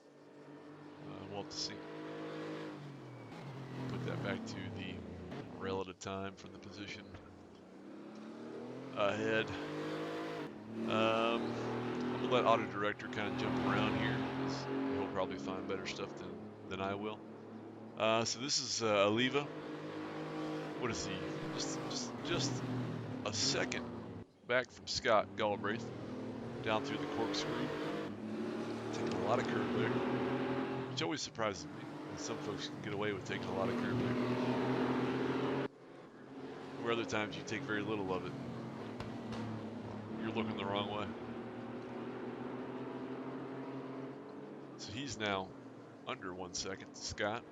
We'll have to see. Put that back to the relative time from the position ahead. I'm going to let Auto Director kind of jump around here, because he'll probably find better stuff than I will. So this is Oliva. What is he? Just a second back from Scott Galbraith, down through the corkscrew. Taking a lot of curb there, which always surprises me. Some folks can get away with taking a lot of curb there, where other times you take very little of it. You're looking the wrong way. So he's now under 1 second to Scott.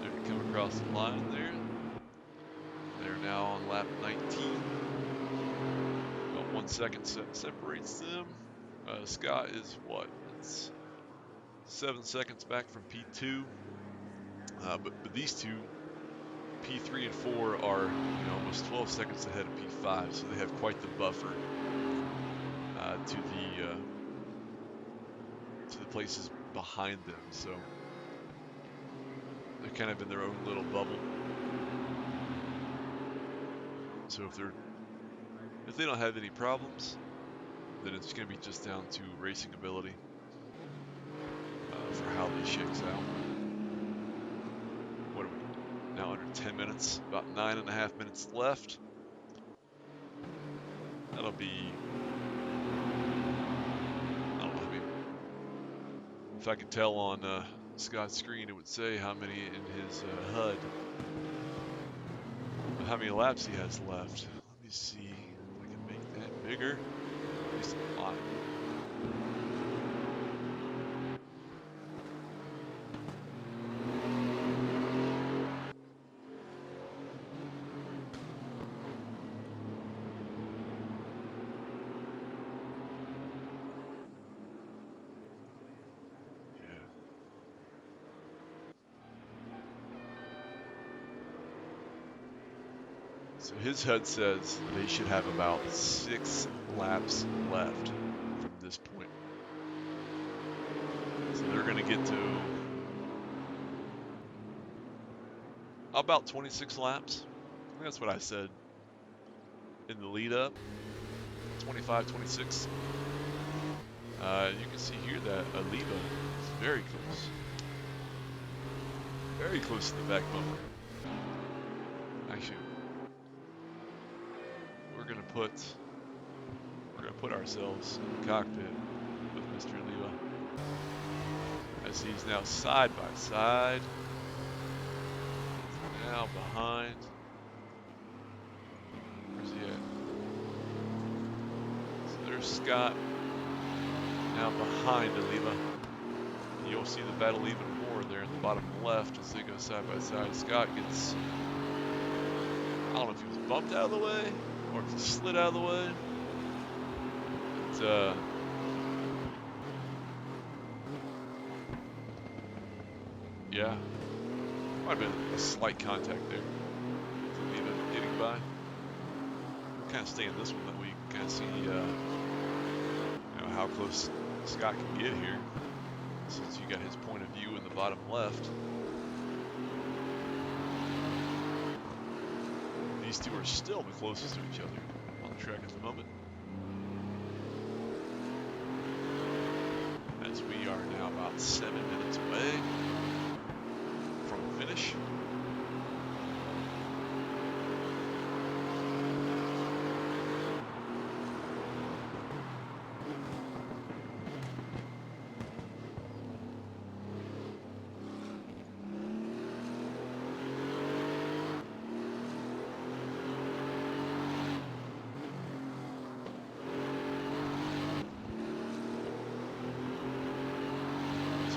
They're to come across the line there. They're now on lap 19. About 1 second separates them. Scott is what? It's 7 seconds back from P2. But these two, P3 and 4 are, you know, almost 12 seconds ahead of P5, so they have quite the buffer to the places behind them. So they're kind of in their own little bubble. So if they don't have any problems, then it's going to be just down to racing ability for how this shakes out. What are we now, under 10 minutes? About 9.5 minutes left. That'll be, I don't know, I mean, if I could tell on Scott's screen, it would say how many in his HUD, how many laps he has left. Let me see if I can make that bigger. At least a lot. So his HUD says they should have about 6 laps left from this point. So they're going to get to about 26 laps. I think that's what I said in the lead up. 25, 26. You can see here that Oliva is very close. Very close to the back bumper. Actually, we're gonna put ourselves in the cockpit with Mr. Oliva as he's now side by side. He's now behind. Where's he at? So there's Scott now behind Oliva. You'll see the battle even more there in the bottom left as they go side by side. Scott gets, I don't know if he was bumped out of the way or if he slid out of the way. But, yeah, might have been a slight contact there. Oliva getting by. We'll kind of stay in this one that we can kind of see, you know, how close Scott can get here, since you got his point of view in the bottom left. These two are still the closest to each other on the track at the moment, as we are now about 7 minutes away from the finish.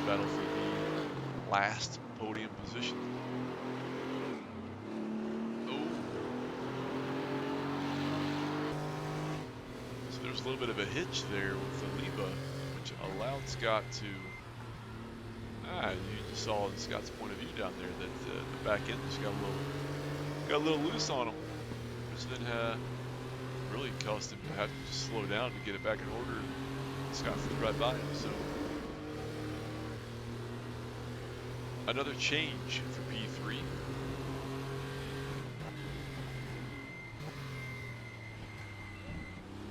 Battle for the last podium position. Oh. So there's a little bit of a hitch there with Oliva, which allowed Scott to, you just saw Scott's point of view down there that the back end just got a little loose on him, which then really caused him to have to just slow down to get it back in order. Scott flew right by him, so another change for P3.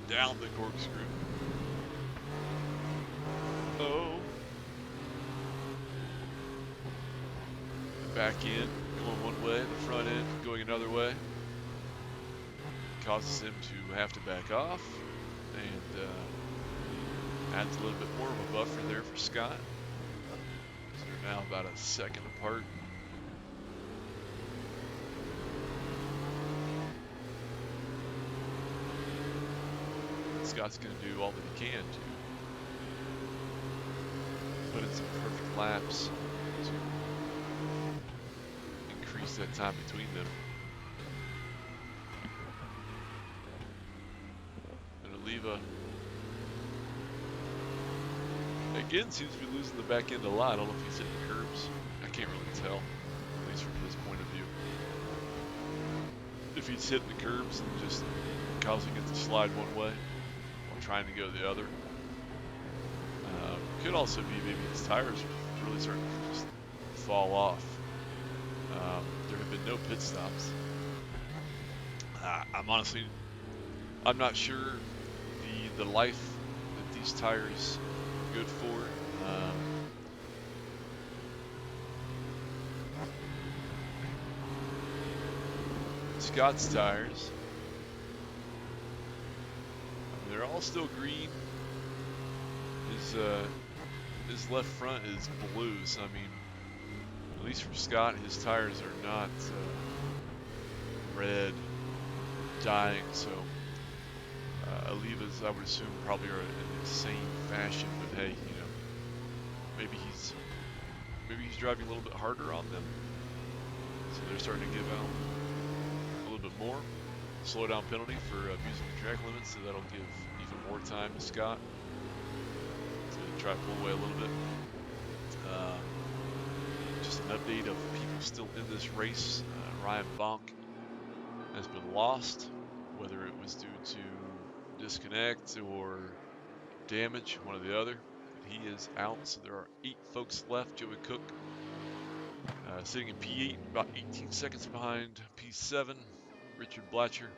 Down the corkscrew. Oh. The back end going one way, the front end going another way. Causes him to have to back off, and adds a little bit more of a buffer there for Scott. Now about a second apart. Scott's going to do all that he can to put in some perfect laps to increase that time between them. And Oliva again seems to be losing the back end a lot. I don't know if he's hitting the curbs. I can't really tell, at least from his point of view. if he's hitting the curbs and just causing it to slide one way while trying to go the other. Could also be maybe his tires are really starting to just fall off. There have been no pit stops. I'm not sure the life that these tires are good for. Scott's tires, they're all still green. His left front is blue, so I mean, at least from Scott, his tires are not red, dying. So Oliva's, I would assume, probably are in the same fashion. But hey, you know, maybe he's driving a little bit harder on them, so they're starting to give out a little bit more. Slow down penalty for abusing the track limits, so that'll give even more time to Scott to try to pull away a little bit. Just an update of people still in this race. Ryan Bonk has been lost, whether it was due to disconnect or damage, one or the other. But he is out, so there are 8 folks left. Joey Cook sitting in P8, about 18 seconds behind P7. Richard Blatcher,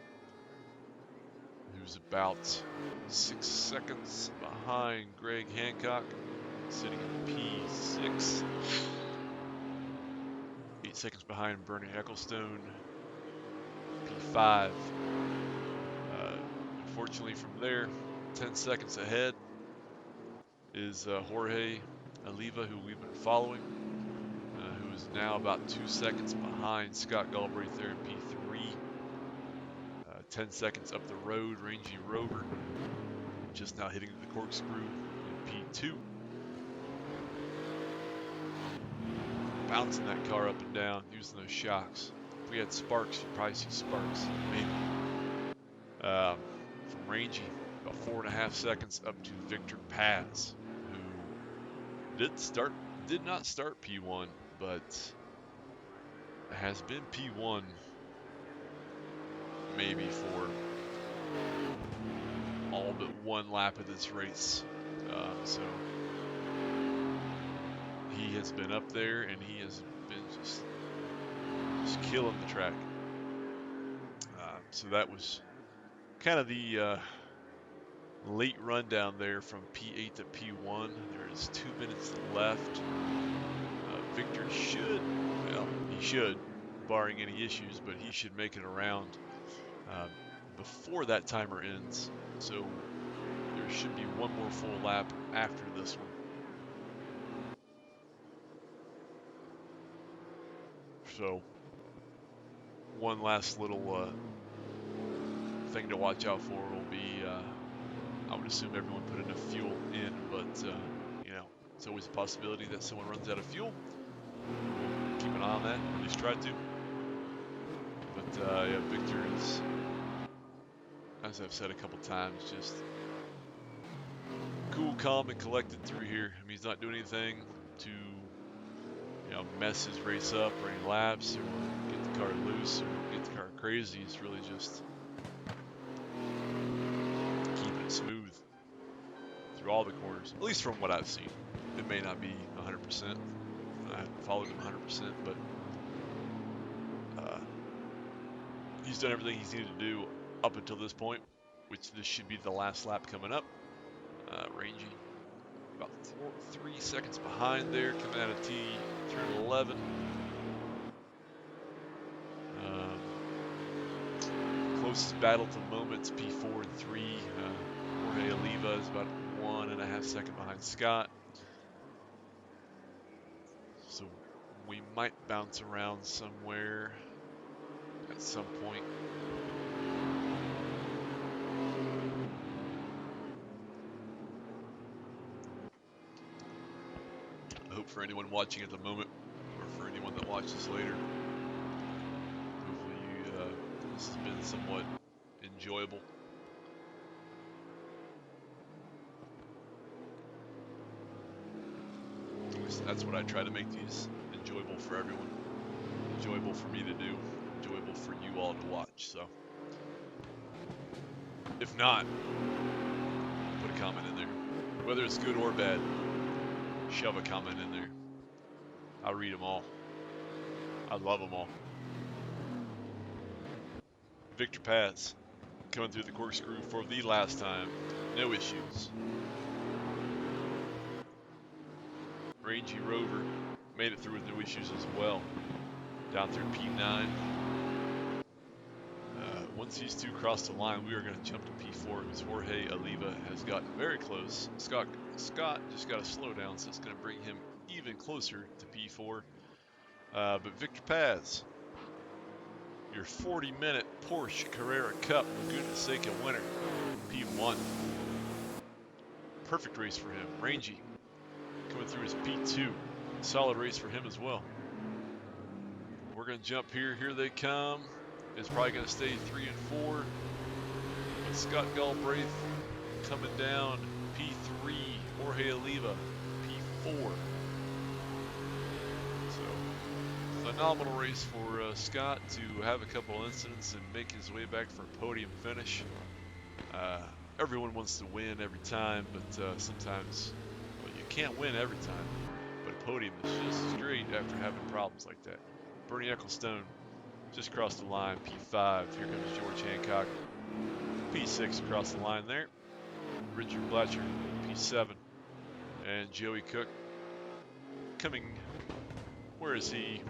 who's about 6 seconds behind Greg Hancock, sitting in P6. 8 seconds behind Bernie Ecclestone, P5. Unfortunately, from there, 10 seconds ahead is Jorge Oliva, who we've been following, who is now about 2 seconds behind Scott Galbraith there in P3. 10 seconds up the road, Rangy Rover, just now hitting the corkscrew in P2. Bouncing that car up and down, using those shocks. If we had sparks, you'd probably see sparks, maybe. From Rangy, about 4.5 seconds up to Victor Paz, who did not start P1, but has been P1 maybe for all but one lap of this race. So he has been up there and he has been just killing the track. So that was kind of the late rundown there from P8 to P1. There is 2 minutes left. Victor should, barring any issues, but he should make it around before that timer ends. So there should be one more full lap after this one. So one last little thing to watch out for will be, I would assume everyone put enough fuel in, but you know, it's always a possibility that someone runs out of fuel. Keep an eye on that, or at least try to. But yeah, Victor is, as I've said a couple times, just cool, calm, and collected through here. I mean, he's not doing anything to, you know, mess his race up or any laps or get the car loose or get the car crazy. He's really just keeping it smooth through all the corners, at least from what I've seen. It may not be 100%. I haven't followed him 100%, but he's done everything he's needed to do up until this point, which this should be the last lap coming up. Rangy about 3 seconds behind there, coming out of T through 11. Closest battle to the moment is P4 and 3. Jorge Oliva is about 1.5 seconds behind Scott. So we might bounce around somewhere at some point. I hope for anyone watching at the moment, or for anyone that watches later, hopefully this has been somewhat enjoyable. At least that's what I try to make these enjoyable for everyone. Enjoyable for me to do, enjoyable for you all to watch. much. So if not, put a comment in there. Whether it's good or bad, shove a comment in there. I'll read them all. I love them all. Victor Paz coming through the corkscrew for the last time. No issues. Rangy Rover made it through with no issues as well. Down through P9. Once these two cross the line, we are going to jump to P4 because Jorge Oliva has gotten very close. Scott just got to slow down, so it's going to bring him even closer to P4. But Victor Paz, your 40-minute Porsche Carrera Cup Laguna Seca winner, P1. Perfect race for him. Rangy coming through his P2. Solid race for him as well. We're going to jump here. Here they come. It's probably going to stay 3 and 4. But Scott Galbraith coming down P3. Jorge Oliva P4. So phenomenal race for Scott to have a couple incidents and make his way back for a podium finish. Everyone wants to win every time, but sometimes you can't win every time. But a podium is just as great after having problems like that. Bernie Ecclestone just crossed the line, P5. Here comes George Hancock, P6 across the line there. Richard Blatcher, P7. And Joey Cook coming, where is he?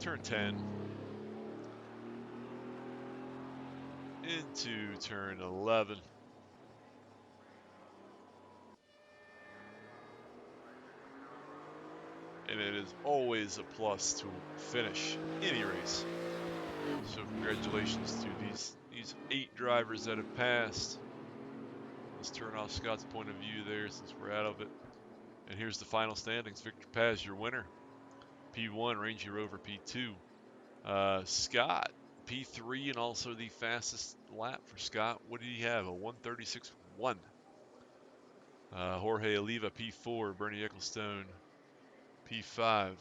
Turn 10. Into turn 11. And it is always a plus to finish any race. So congratulations to these 8 drivers that have passed. Let's turn off Scott's point of view there since we're out of it. And here's the final standings. Victor Paz, your winner. P1, Rangy Rover P2. Scott, P3, and also the fastest lap for Scott. What did he have? A 1:36.1. Jorge Oliva P4, Bernie Ecclestone P5.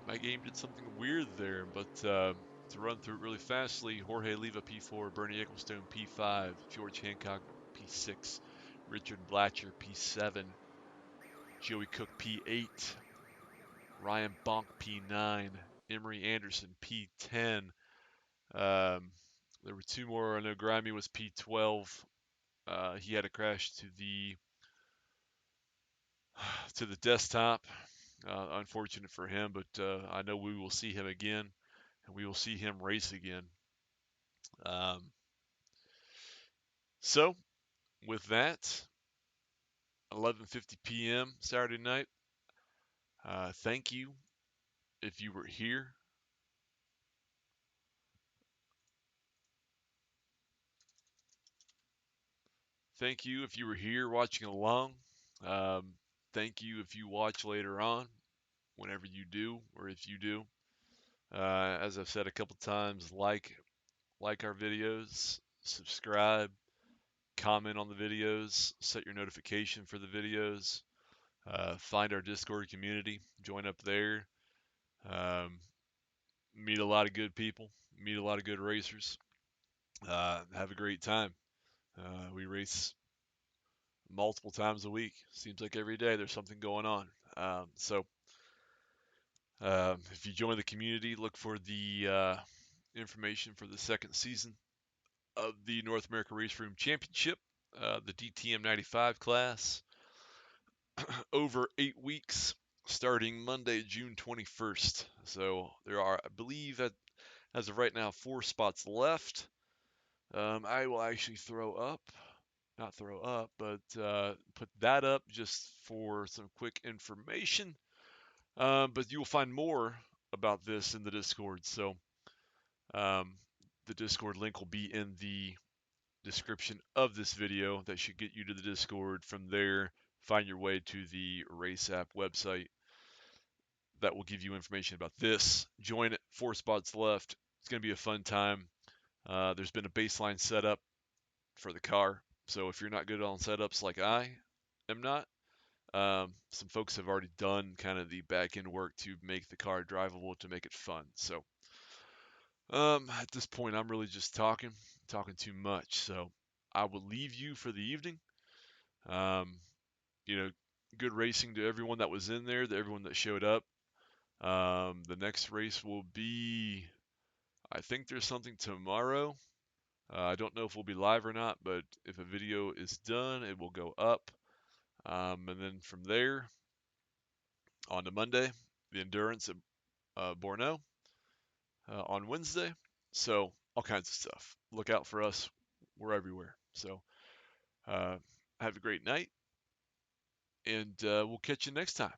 My game did something weird there, but to run through it really fastly, Jorge Oliva P4, Bernie Ecclestone P5, George Hancock P6, Richard Blatcher P7, Joey Cook P8, Ryan Bonk P9, Emery Anderson P10. There were 2 more. I know Grimey was P12. He had a crash to the desktop. Unfortunate for him, but I know we will see him again, and we will see him race again. So, with that, 11:50 p.m. Saturday night. Thank you if you were here. Thank you if you were here watching along. Thank you if you watch later on, whenever you do, or if you do. As I've said a couple times, like our videos, subscribe, comment on the videos, set your notification for the videos, find our Discord community, join up there, meet a lot of good people, meet a lot of good racers, have a great time. We race multiple times a week. Seems like every day there's something going on. So if you join the community, look for the information for the second season of the North America Raceroom Championship, the DTM 95 class, over 8 weeks, starting Monday, June 21st. So there are, I believe, as of right now, 4 spots left. I will actually put that up just for some quick information. But you will find more about this in the Discord. So the Discord link will be in the description of this video. That should get you to the Discord. From there, find your way to the Race App website. That will give you information about this. Join it. 4 spots left. It's going to be a fun time. There's been a baseline setup for the car. So if you're not good on setups like I am not, Some folks have already done kind of the back end work to make the car drivable, to make it fun. So at this point, I'm really just talking too much. So I will leave you for the evening. Um, you know, good racing to everyone that was in there, to everyone that showed up. The next race will be, I think there's something tomorrow. I don't know if we'll be live or not, but if a video is done, it will go up. And then from there, on to Monday, the endurance at Bordeaux on Wednesday. So all kinds of stuff. Look out for us. We're everywhere. So have a great night, and we'll catch you next time.